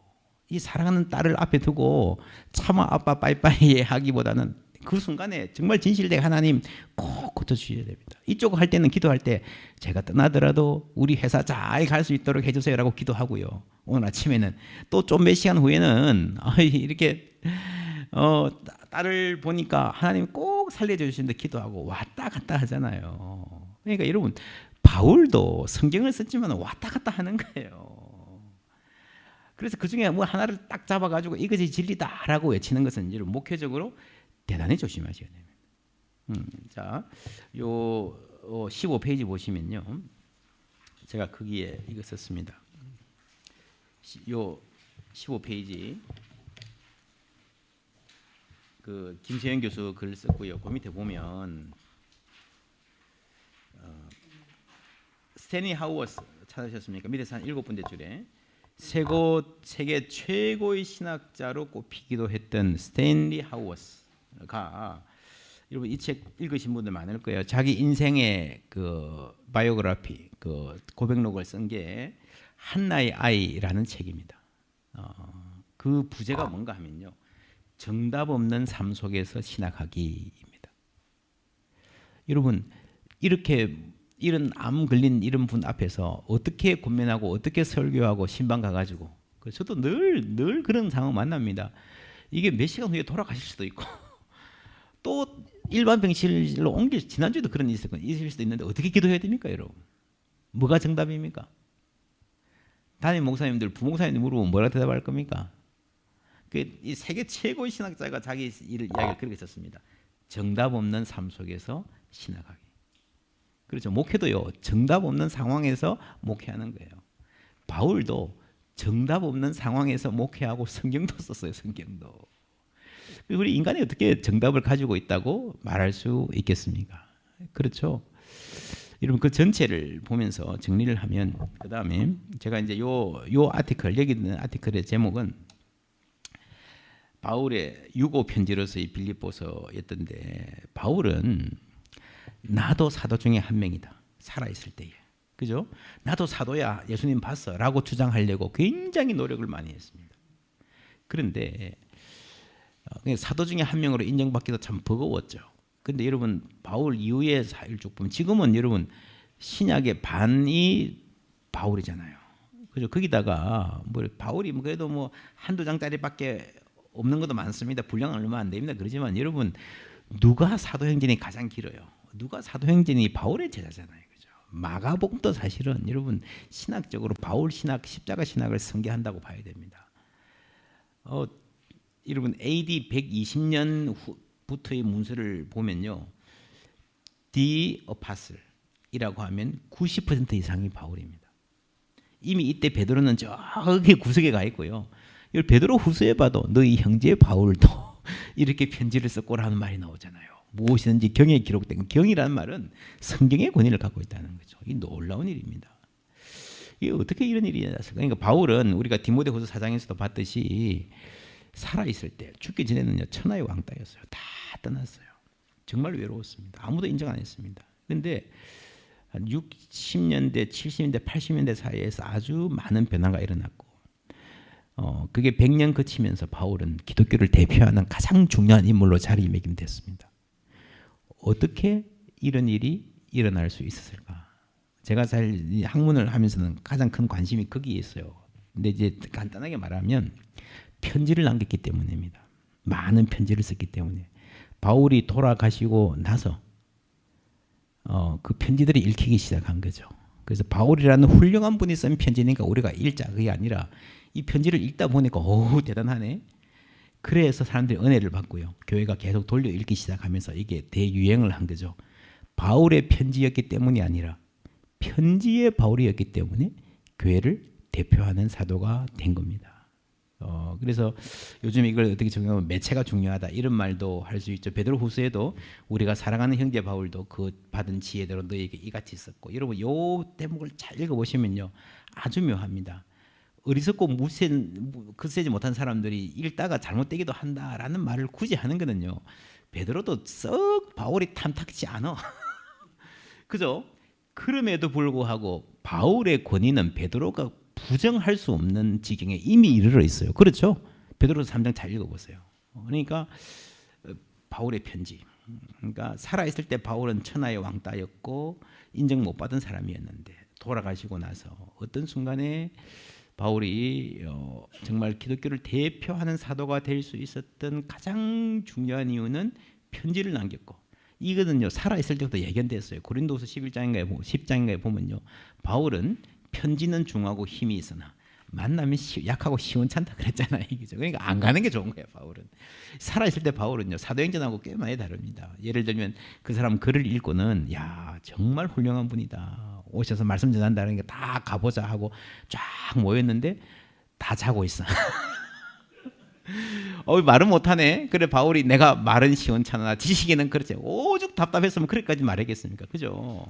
이 사랑하는 딸을 앞에 두고 차마 아빠 빠이빠이 하기보다는 그 순간에 정말 진실되게 하나님 꼭 고쳐주셔야 됩니다. 이쪽 할 때는 기도할 때 제가 떠나더라도 우리 회사 잘 갈 수 있도록 해주세요 라고 기도하고요. 오늘 아침에는 또 좀 몇 시간 후에는 이렇게 딸을 보니까 하나님 꼭 살려주시는데 기도하고 왔다 갔다 하잖아요. 그러니까 여러분 바울도 성경을 썼지만 왔다 갔다 하는 거예요. 그래서 그 중에 뭐 하나를 딱 잡아가지고 이것이 진리다라고 외치는 것은 여러분 목회적으로 대단히 조심하셔야 됩니다. 자, 요 15페이지 보시면요, 제가 거기에 이거 썼습니다. 요 15페이지 그 김세현 교수 글 썼고요. 그 밑에 보면 스탠리 하우어스 찾으셨습니까? 밑에서 한 7번째 줄에 세계 최고의 신학자로 꼽히기도 했던 스탠리 하우어스가 여러분 이 책 읽으신 분들 많을 거예요. 자기 인생의 그 바이오그래피 그 고백록을 쓴 게 한나의 아이라는 책입니다. 그 부제가 뭔가 하면요, 정답 없는 삶 속에서 신학하기입니다. 여러분 이렇게 이런 암 걸린 이런 분 앞에서 어떻게 권면하고 어떻게 설교하고 신방 가가지고 저도 늘 그런 상황 만납니다. 이게 몇 시간 후에 돌아가실 수도 있고 또 일반 병실로 지난주에도 그런 일이 있을 수도 있는데 어떻게 기도해야 됩니까, 여러분? 뭐가 정답입니까? 담임 목사님들, 부목사님들 물어보면 뭐라 대답할 겁니까? 이 세계 최고의 신학자가 자기 이야기를 그렇게 썼습니다. 정답 없는 삶 속에서 신학하기. 그렇죠. 목회도요, 정답 없는 상황에서 목회하는 거예요. 바울도 정답 없는 상황에서 목회하고 성경도 썼어요. 성경도. 우리 인간이 어떻게 정답을 가지고 있다고 말할 수 있겠습니까? 그렇죠. 여러분 그 전체를 보면서 정리를 하면 그 다음에 제가 이제 요 아티클, 여기 있는 아티클의 제목은 바울의 유고 편지로서의 빌립보서였던데, 바울은 나도 사도 중에 한 명이다. 살아있을 때에. 그죠? 나도 사도야. 예수님 봤어. 라고 주장하려고 굉장히 노력을 많이 했습니다. 그런데 사도 중에 한 명으로 인정받기도 참 버거웠죠. 근데 여러분 바울 이후의 사회를 쭉 보면 지금은 여러분 신약의 반이 바울이잖아요. 그죠? 거기다가 뭐 바울이 그래도 뭐 한두 장짜리밖에 없는 것도 많습니다. 분량은 얼마 안 됩니다. 그러지만 여러분 누가 사도행전이 가장 길어요? 누가 사도행전이 바울의 제자잖아요. 그죠? 마가복음도 사실은 여러분 신학적으로 바울 신학, 십자가 신학을 전개한다고 봐야 됩니다. 여러분 AD 120년부터의 문서를 보면요, The Apostle이라고 하면 90% 이상이 바울입니다. 이미 이때 베드로는 저기 구석에 가 있고요. 이 베드로 후서에 봐도 너희 형제 바울도 이렇게 편지를 썼고라는 말이 나오잖아요. 무엇이든지 경에 기록된, 경이라는 말은 성경의 권위를 갖고 있다는 거죠. 이 놀라운 일입니다. 이게 어떻게 이런 일이 일어났을까? 그러니까 바울은 우리가 디모데후서 4장에서도 봤듯이 살아 있을 때 죽기 전에는요 천하의 왕따였어요. 다 떠났어요. 정말 외로웠습니다. 아무도 인정 안 했습니다. 그런데 한 60년대, 70년대, 80년대 사이에서 아주 많은 변화가 일어났고 그게 100년 거치면서 바울은 기독교를 대표하는 가장 중요한 인물로 자리매김됐습니다. 어떻게 이런 일이 일어날 수 있었을까? 제가 잘 학문을 하면서는 가장 큰 관심이 거기에 있어요. 근데 이제 간단하게 말하면 편지를 남겼기 때문입니다. 많은 편지를 썼기 때문에 바울이 돌아가시고 나서 그 편지들이 읽히기 시작한 거죠. 그래서 바울이라는 훌륭한 분이 쓴 편지니까 우리가 읽자 그게 아니라 이 편지를 읽다 보니까 오 대단하네. 그래서 사람들이 은혜를 받고요. 교회가 계속 돌려 읽기 시작하면서 이게 대유행을 한 거죠. 바울의 편지였기 때문이 아니라 편지의 바울이었기 때문에 교회를 대표하는 사도가 된 겁니다. 그래서 요즘 이걸 어떻게 정하면 매체가 중요하다 이런 말도 할 수 있죠. 베드로후서에도 우리가 사랑하는 형제 바울도 그 받은 지혜대로 너에게 이같이 썼고, 여러분 요 대목을 잘 읽어보시면요 아주 묘합니다. 어리석고 글쓰지 못한 사람들이 읽다가 잘못되기도 한다라는 말을 굳이 하는 거는요 베드로도 썩 바울이 탐탁지 않아. 그죠? 그럼에도 불구하고 바울의 권위는 베드로가 부정할 수 없는 지경에 이미 이르러 있어요. 그렇죠? 베드로서 3장 잘 읽어보세요. 그러니까 바울의 편지. 그러니까 살아있을 때 바울은 천하의 왕따였고 인정 못 받은 사람이었는데 돌아가시고 나서 어떤 순간에 바울이 정말 기독교를 대표하는 사도가 될 수 있었던 가장 중요한 이유는 편지를 남겼고, 이거는요 살아있을 때부터 예견됐어요. 고린도서 10장인가에 보면요 바울은 편지는 중하고 힘이 있으나 만나면 약하고 시원찮다 그랬잖아요. 그러니까 안 가는 게 좋은 거예요. 바울은 살아있을 때 바울은요 사도행전하고 꽤 많이 다릅니다. 예를 들면 그 사람 글을 읽고는 야 정말 훌륭한 분이다, 오셔서 말씀 전한다는 게 다 가보자 하고 쫙 모였는데 다 자고 있어. 말은 못하네. 그래 바울이 내가 말은 시원찮으나 지식에는 그렇지 오죽 답답했으면 그렇게까지 말했겠습니까? 그죠?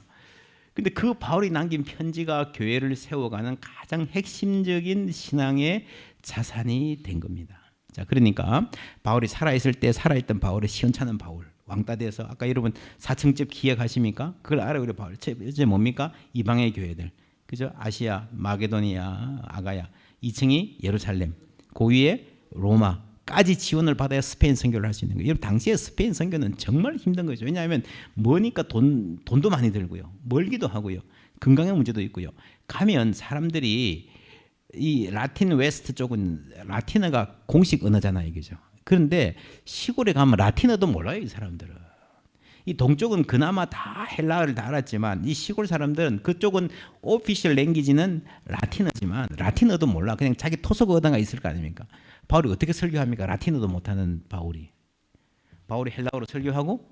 근데 그 바울이 남긴 편지가 교회를 세워가는 가장 핵심적인 신앙의 자산이 된 겁니다. 자, 그러니까 바울이 살아있을 때 살아있던 바울의 시원찮은 바울, 왕따 돼서 아까 여러분 4층집 기억하십니까? 그걸 알아요. 우리 바울. 이제 뭡니까? 이방의 교회들. 그죠? 아시아, 마게도니아, 아가야. 2층이 예루살렘. 그 위에 로마까지 지원을 받아야 스페인 선교를 할 수 있는 거예요. 여러분 당시에 스페인 선교는 정말 힘든 거죠. 왜냐하면 머니까 돈도 많이 들고요. 멀기도 하고요. 건강의 문제도 있고요. 가면 사람들이 이 라틴 웨스트 쪽은 라틴어가 공식 언어잖아요. 그죠? 그런데 시골에 가면 라틴어도 몰라요. 이 사람들은. 이 동쪽은 그나마 다 헬라어를 다 알았지만 이 시골 사람들은 그쪽은 오피셜 랭귀지는 라틴어지만 라틴어도 몰라. 그냥 자기 토속 언어가 있을 거 아닙니까? 바울이 어떻게 설교합니까? 라틴어도 못하는 바울이 헬라어로 설교하고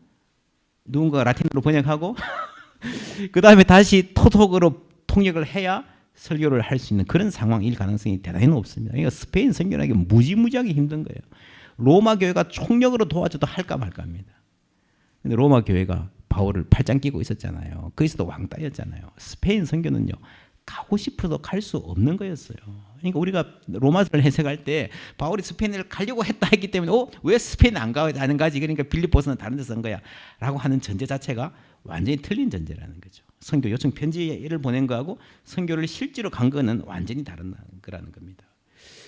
누군가가 라틴어로 번역하고 그 다음에 다시 토속어로 통역을 해야 설교를 할 수 있는 그런 상황일 가능성이 대단히 높습니다. 그러니까 스페인 선교하기 무지무지하게 힘든 거예요. 로마 교회가 총력으로 도와줘도 할까 말까합니다. 근데 로마 교회가 바울을 팔짱 끼고 있었잖아요. 거기서도 왕따였잖아요. 스페인 선교는요 가고 싶어도 갈 수 없는 거였어요. 그러니까 우리가 로마서를 해석할 때 바울이 스페인을 가려고 했기 때문에 왜 스페인 안 가지? 그러니까 빌립보서는 다른 데서 한 거야 라고 하는 전제 자체가 완전히 틀린 전제라는 거죠. 선교 요청 편지를 보낸 거하고 선교를 실제로 간 거는 완전히 다른 거라는 겁니다.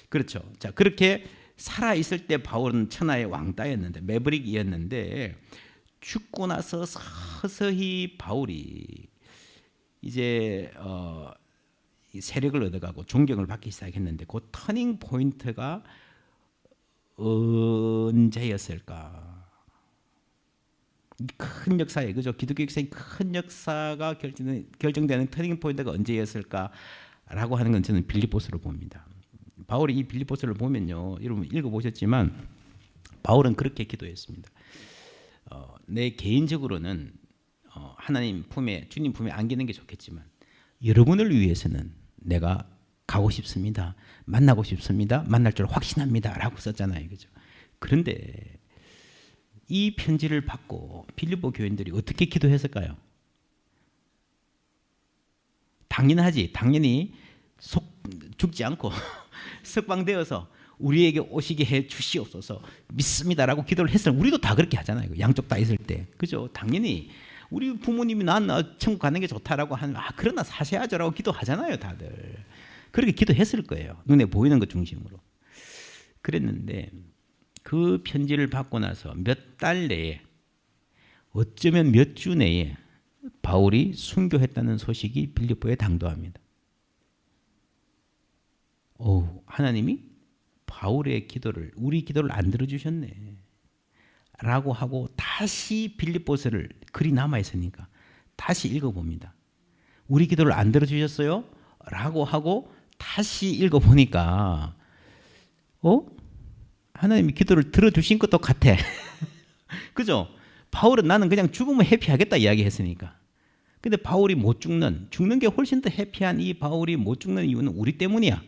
그렇죠. 자, 그렇게 살아있을 때 바울은 천하의 왕따였는데 매브릭이었는데 죽고 나서 서서히 바울이 이제 세력을 얻어가고 존경을 받기 시작했는데 그 터닝 포인트가 언제였을까? 큰 역사에 그죠? 기독교 역사의 큰 역사가 결정되는 터닝 포인트가 언제였을까라고 하는 건 저는 빌립보서로 봅니다. 바울이 이 빌립보서를 보면요, 여러분 읽어보셨지만 바울은 그렇게 기도했습니다. 내 개인적으로는 하나님 품에 주님 품에 안기는 게 좋겠지만 여러분을 위해서는 내가 가고 싶습니다. 만나고 싶습니다. 만날 줄 확신합니다. 라고 썼잖아요. 그죠? 그런데 이 편지를 받고 빌립보 교인들이 어떻게 기도했을까요? 당연히 죽지 않고 석방되어서 우리에게 오시게 해 주시옵소서 믿습니다라고 기도를 했을 우리도 다 그렇게 하잖아요. 양쪽 다 있을 때. 그죠? 당연히 우리 부모님이 난 천국 가는 게 좋다라고 하면 그러나 사셔야죠라고 기도하잖아요. 다들. 그렇게 기도했을 거예요. 눈에 보이는 것 중심으로. 그랬는데 그 편지를 받고 나서 몇 달 내에 어쩌면 몇 주 내에 바울이 순교했다는 소식이 빌립보에 당도합니다. 하나님이 바울의 기도를 우리 기도를 안 들어주셨네 라고 하고 다시 빌립보서를 글이 남아있으니까 다시 읽어봅니다. 우리 기도를 안 들어주셨어요? 라고 하고 다시 읽어보니까 하나님이 기도를 들어주신 것도 같아. 그죠? 바울은 나는 그냥 죽으면 해피하겠다 이야기했으니까. 근데 바울이 못 죽는 게 훨씬 더 해피한 이 바울이 못 죽는 이유는 우리 때문이야.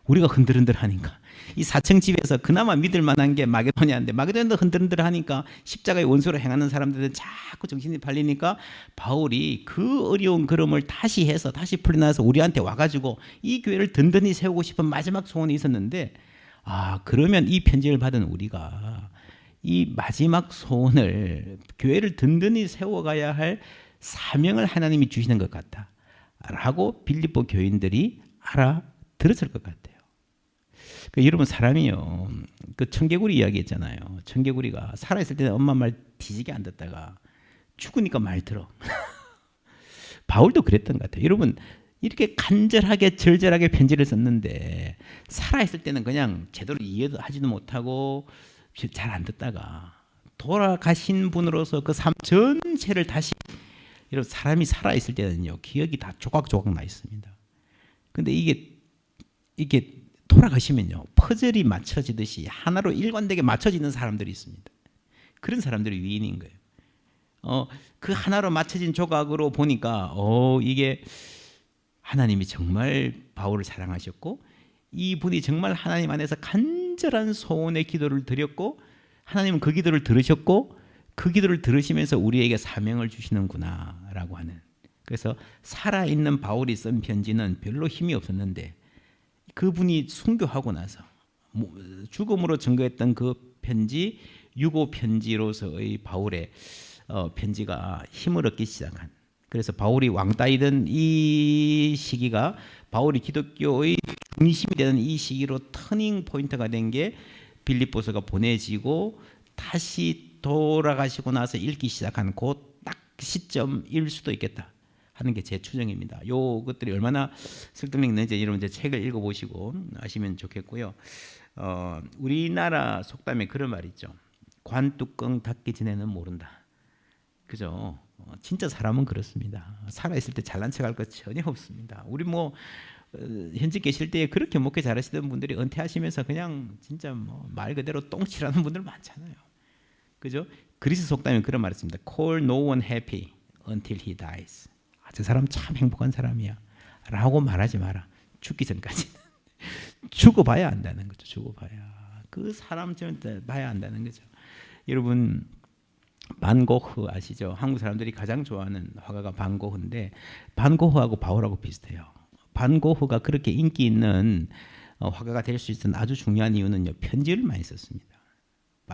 우리가 흔들흔들하니까. 이 4층 집에서 그나마 믿을 만한 게 마게도냐인데 마게도냐도 흔들흔들하니까 십자가의 원수로 행하는 사람들은 자꾸 정신이 팔리니까 바울이 그 어려운 걸음을 다시 해서 다시 풀려나서 우리한테 와가지고 이 교회를 든든히 세우고 싶은 마지막 소원이 있었는데 그러면 이 편지를 받은 우리가 이 마지막 소원을 교회를 든든히 세워가야 할 사명을 하나님이 주시는 것 같다 라고 빌립보 교인들이 알아들었을 것 같아요. 여러분 사람이요 그 청개구리 이야기 했잖아요. 청개구리가 살아있을 때는 엄마 말 뒤지게 안 듣다가 죽으니까 말 들어. 바울도 그랬던 것 같아요. 여러분 이렇게 간절하게 절절하게 편지를 썼는데 살아있을 때는 그냥 제대로 이해도 하지도 못하고 잘 안 듣다가 돌아가신 분으로서 그 삶 전체를 다시 여러분 사람이 살아있을 때는요 기억이 다 조각조각 나 있습니다. 근데 이게 돌아가시면요 퍼즐이 맞춰지듯이 하나로 일관되게 맞춰지는 사람들이 있습니다. 그런 사람들이 위인인 거예요. 그 하나로 맞춰진 조각으로 보니까 이게 하나님이 정말 바울을 사랑하셨고 이분이 정말 하나님 안에서 간절한 소원의 기도를 드렸고 하나님은 그 기도를 들으셨고 그 기도를 들으시면서 우리에게 사명을 주시는구나 라고 하는. 그래서 살아있는 바울이 쓴 편지는 별로 힘이 없었는데 그분이 순교하고 나서 죽음으로 증거했던 그 편지 유고 편지로서의 바울의 편지가 힘을 얻기 시작한. 그래서 바울이 왕따이던 이 시기가 바울이 기독교의 중심이 되는 이 시기로 터닝 포인트가 된 게 빌립보서가 보내지고 다시 돌아가시고 나서 읽기 시작한 그 딱 시점일 수도 있겠다 하는 게 제 추정입니다. 요것들이 얼마나 설득력 있는지 여러분 제 책을 읽어보시고 아시면 좋겠고요. 우리나라 속담에 그런 말이 있죠. 관뚜껑 닫기 전에는 모른다. 그죠? 진짜 사람은 그렇습니다. 살아있을 때 잘난 척할 것 전혀 없습니다. 우리 현직 계실 때 그렇게 목회 잘하시던 분들이 은퇴하시면서 그냥 진짜 말 그대로 똥칠하는 분들 많잖아요. 그죠? 그리스 속담에 그런 말이 있습니다. Call no one happy until he dies. 저 사람 참 행복한 사람이야 라고 말하지 마라. 죽기 전까지는. 죽어봐야 안다는 거죠. 죽어봐야. 그 사람 절대 봐야 안다는 거죠. 여러분 반 고흐 아시죠? 한국 사람들이 가장 좋아하는 화가가 반 고흐인데 반 고흐하고 바울하고 비슷해요. 반 고흐가 그렇게 인기 있는 화가가 될 수 있었던 아주 중요한 이유는요. 편지를 많이 썼습니다.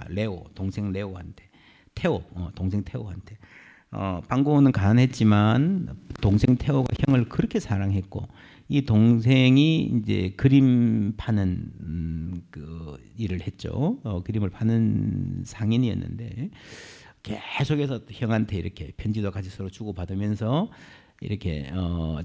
레오 동생 레오한테 동생 테오한테 반 고흐는 가난했지만 동생 테오가 형을 그렇게 사랑했고 이 동생이 이제 그림 파는 그 일을 했죠. 그림을 파는 상인이었는데 계속해서 형한테 이렇게 편지도 같이 서로 주고받으면서 이렇게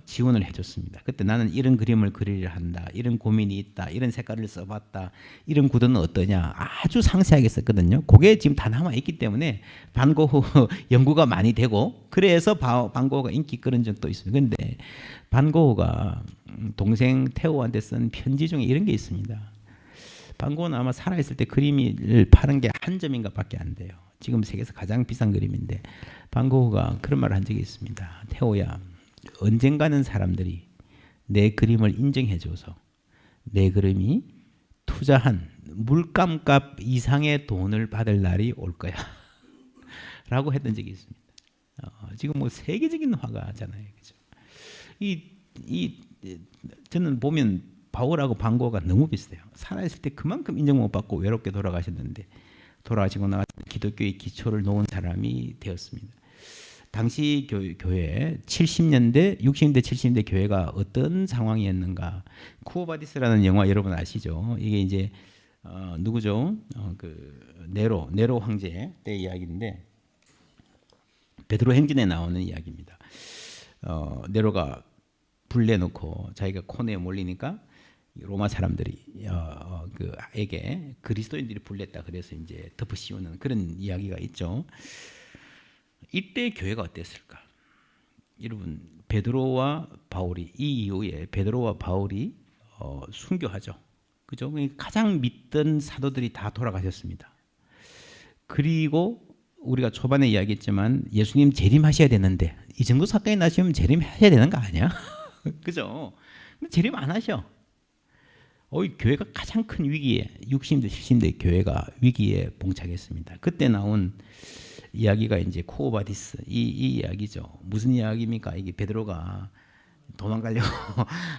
지원을 해줬습니다. 그때 나는 이런 그림을 그리려 한다. 이런 고민이 있다. 이런 색깔을 써봤다. 이런 구도는 어떠냐. 아주 상세하게 썼거든요. 그게 지금 다 남아있기 때문에 반 고흐 연구가 많이 되고 그래서 반 고흐가 인기 끌은 적도 있습니다. 그런데 반 고흐가 동생 테오한테 쓴 편지 중에 이런 게 있습니다. 반 고흐는 아마 살아있을 때 그림을 파는 게 한 점인가 밖에 안 돼요. 지금 세계에서 가장 비싼 그림인데 반 고흐가 그런 말을 한 적이 있습니다. 테오야, 언젠가는 사람들이 내 그림을 인정해줘서 내 그림이 투자한 물감값 이상의 돈을 받을 날이 올 거야 라고 했던 적이 있습니다. 지금 세계적인 화가잖아요. 그죠? 이 저는 보면 바울하고 방고가 너무 비슷해요. 살아있을 때 그만큼 인정 못 받고 외롭게 돌아가셨는데 돌아가시고 나서 기독교의 기초를 놓은 사람이 되었습니다. 당시 교회 70년대, 60년대, 70년대 교회가 어떤 상황이었는가? 쿠오바디스라는 영화 여러분 아시죠? 이게 이제 누구죠? 그 네로 황제 때 이야기인데 베드로 행전에 나오는 이야기입니다. 네로가 불내놓고 자기가 코너에 몰리니까 로마 사람들이 그에게 그리스도인들이 불냈다 그래서 이제 덮어 씌우는 그런 이야기가 있죠. 이때 교회가 어땠을까? 여러분 베드로와 바울이 이 이후에 베드로와 바울이 순교하죠. 그죠? 가장 믿던 사도들이 다 돌아가셨습니다. 그리고 우리가 초반에 이야기했지만 예수님 재림하셔야 되는데 이 정도 사건이 나시면 재림하셔야 되는 거 아니야? 그죠? 근데 재림 안 하셔. 교회가 가장 큰 위기에 60대 70대 교회가 위기에 봉착했습니다. 그때 나온 이야기가 이제 코오바디스 이 이야기죠. 무슨 이야기입니까? 이게 베드로가 도망가려고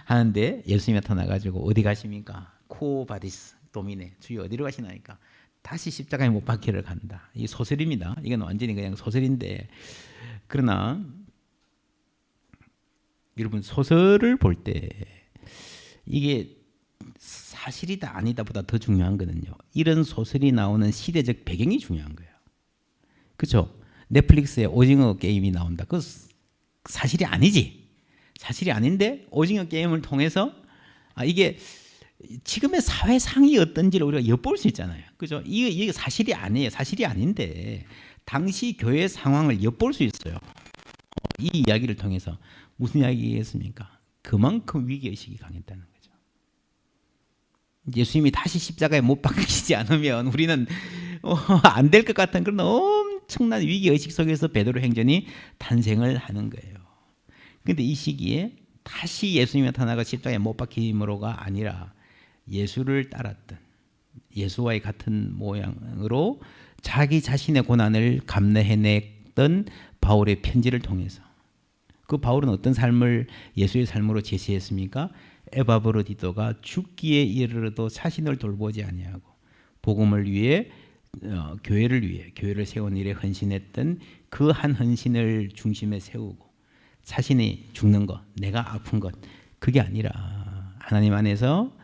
하는데 예수님이 나타나가지고 어디 가십니까? 코오바디스 도미네 주여 어디로 가시나니까 다시 십자가에 못 박히러 간다. 이게 소설입니다. 이건 완전히 그냥 소설인데 그러나 여러분 소설을 볼 때 이게 사실이다 아니다 보다 더 중요한 거는요. 이런 소설이 나오는 시대적 배경이 중요한 거예요. 그렇죠? 넷플릭스에 오징어 게임이 나온다. 그거 사실이 아니지. 사실이 아닌데 오징어 게임을 통해서 이게 지금의 사회상이 어떤지를 우리가 엿볼 수 있잖아요. 그죠? 이게 사실이 아니에요. 사실이 아닌데 당시 교회 상황을 엿볼 수 있어요. 이 이야기를 통해서 무슨 이야기겠습니까? 그만큼 위기의식이 강했다는 거죠. 예수님이 다시 십자가에 못 박히지 않으면 우리는 안 될 것 같은 그런 엄청난 위기의식 속에서 베드로 행전이 탄생을 하는 거예요. 그런데 이 시기에 다시 예수님이 나타나가 십자가에 못 박힘으로가 아니라 예수를 따랐던 예수와의 같은 모양으로 자기 자신의 고난을 감내해냈던 바울의 편지를 통해서 그 바울은 어떤 삶을 예수의 삶으로 제시했습니까? 에바브로디도가 죽기에 이르러도 자신을 돌보지 아니하고 복음을 위해 교회를 위해 교회를 세운 일에 헌신했던 그 한 헌신을 중심에 세우고 자신이 죽는 것, 내가 아픈 것 그게 아니라 하나님 안에서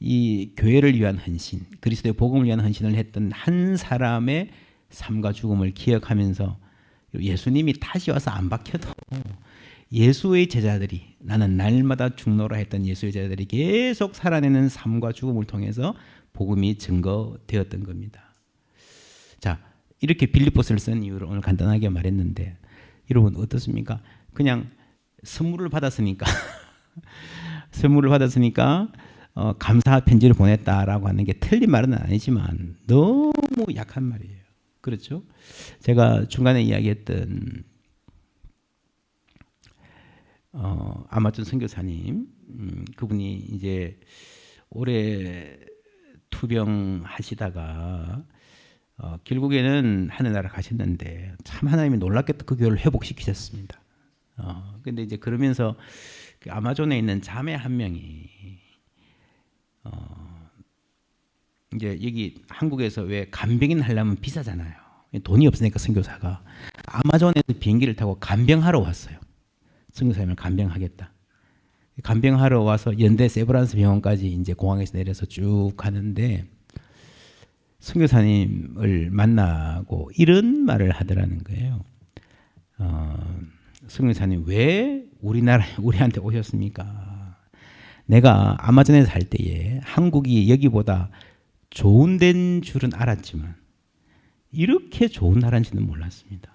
이 교회를 위한 헌신, 그리스도의 복음을 위한 헌신을 했던 한 사람의 삶과 죽음을 기억하면서 예수님이 다시 와서 안 박혀도 예수의 제자들이 나는 날마다 죽노라 했던 예수의 제자들이 계속 살아내는 삶과 죽음을 통해서 복음이 증거되었던 겁니다. 자, 이렇게 빌립보서를 쓴 이유를 오늘 간단하게 말했는데 여러분 어떻습니까? 그냥 선물을 받았으니까 감사 편지를 보냈다라고 하는 게 틀린 말은 아니지만 너무 약한 말이에요. 그렇죠? 제가 중간에 이야기했던 아마존 선교사님 그분이 이제 오래 투병하시다가 결국에는 하늘나라 가셨는데 참 하나님이 놀랍게 그 교회를 회복시키셨습니다. 근데 이제 그러면서 그 아마존에 있는 자매 한 명이 이제 여기 한국에서 왜 간병인 하려면 비싸잖아요. 돈이 없으니까 선교사가 아마존에서 비행기를 타고 간병하러 왔어요. 선교사님을 간병하겠다. 간병하러 와서 연대 세브란스 병원까지 이제 공항에서 내려서 쭉 가는데 선교사님을 만나고 이런 말을 하더라는 거예요. 선교사님 왜 우리한테 오셨습니까? 내가 아마존에 살 때에 한국이 여기보다 좋은 데인 줄은 알았지만 이렇게 좋은 나라인지는 몰랐습니다.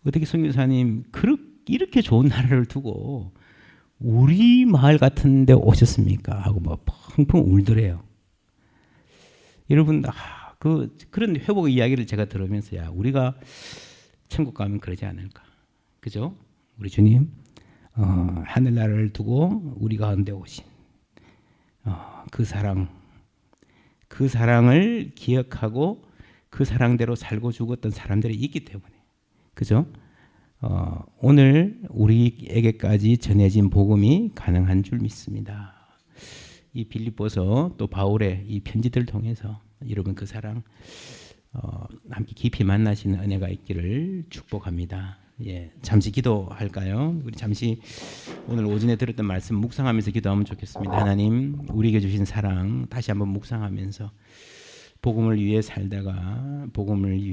어떻게 선교사님 이렇게 좋은 나라를 두고 우리 마을 같은 데 오셨습니까? 하고 막 펑펑 울더래요. 여러분 그런 회복의 이야기를 제가 들으면서 우리가 천국 가면 그러지 않을까? 그죠? 우리 주님 하늘나라를 두고 우리 가운데 오신 그 사랑을 기억하고 그 사랑대로 살고 죽었던 사람들이 있기 때문에 그죠? 오늘 우리에게까지 전해진 복음이 가능한 줄 믿습니다. 이 빌립보서 또 바울의 이 편지들을 통해서 여러분 그 사랑 함께 깊이 만나시는 은혜가 있기를 축복합니다. 예, 잠시 기도할까요? 우리 잠시 오늘 오전에 들었던 말씀 묵상하면서 기도하면 좋겠습니다. 하나님, 우리에게 주신 사랑 다시 한번 묵상하면서 복음을 위해 살다가 복음을 위해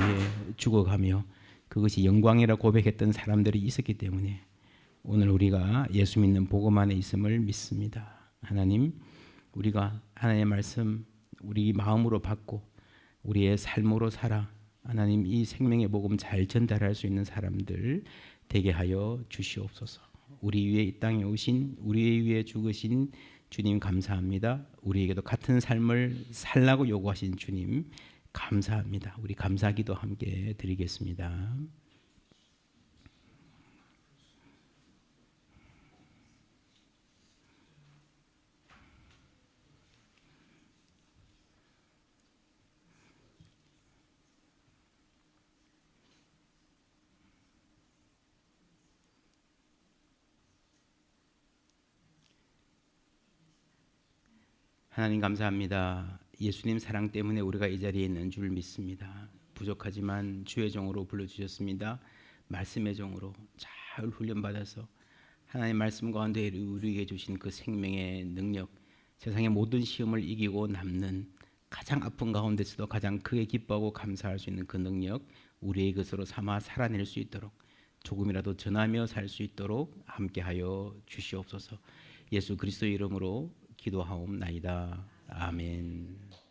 죽어가며 그것이 영광이라 고백했던 사람들이 있었기 때문에 오늘 우리가 예수 믿는 복음 안에 있음을 믿습니다. 하나님, 우리가 하나님의 말씀 우리 마음으로 받고 우리의 삶으로 살아 하나님 이 생명의 복음 잘 전달할 수 있는 사람들 되게 하여 주시옵소서. 우리 위에 이 땅에 오신 우리 위에 죽으신 주님 감사합니다. 우리에게도 같은 삶을 살라고 요구하신 주님 감사합니다. 우리 감사기도 함께 드리겠습니다. 하나님 감사합니다. 예수님 사랑 때문에 우리가 이 자리에 있는 줄 믿습니다. 부족하지만 주의 종으로 불러주셨습니다. 말씀의 종으로 잘 훈련받아서 하나님 말씀 가운데 우리에게 주신 그 생명의 능력, 세상의 모든 시험을 이기고 남는 가장 아픈 가운데서도 가장 크게 기뻐하고 감사할 수 있는 그 능력 우리의 것으로 삼아 살아낼 수 있도록 조금이라도 전하며 살 수 있도록 함께하여 주시옵소서. 예수 그리스도의 이름으로 기도하옵나이다. 아멘.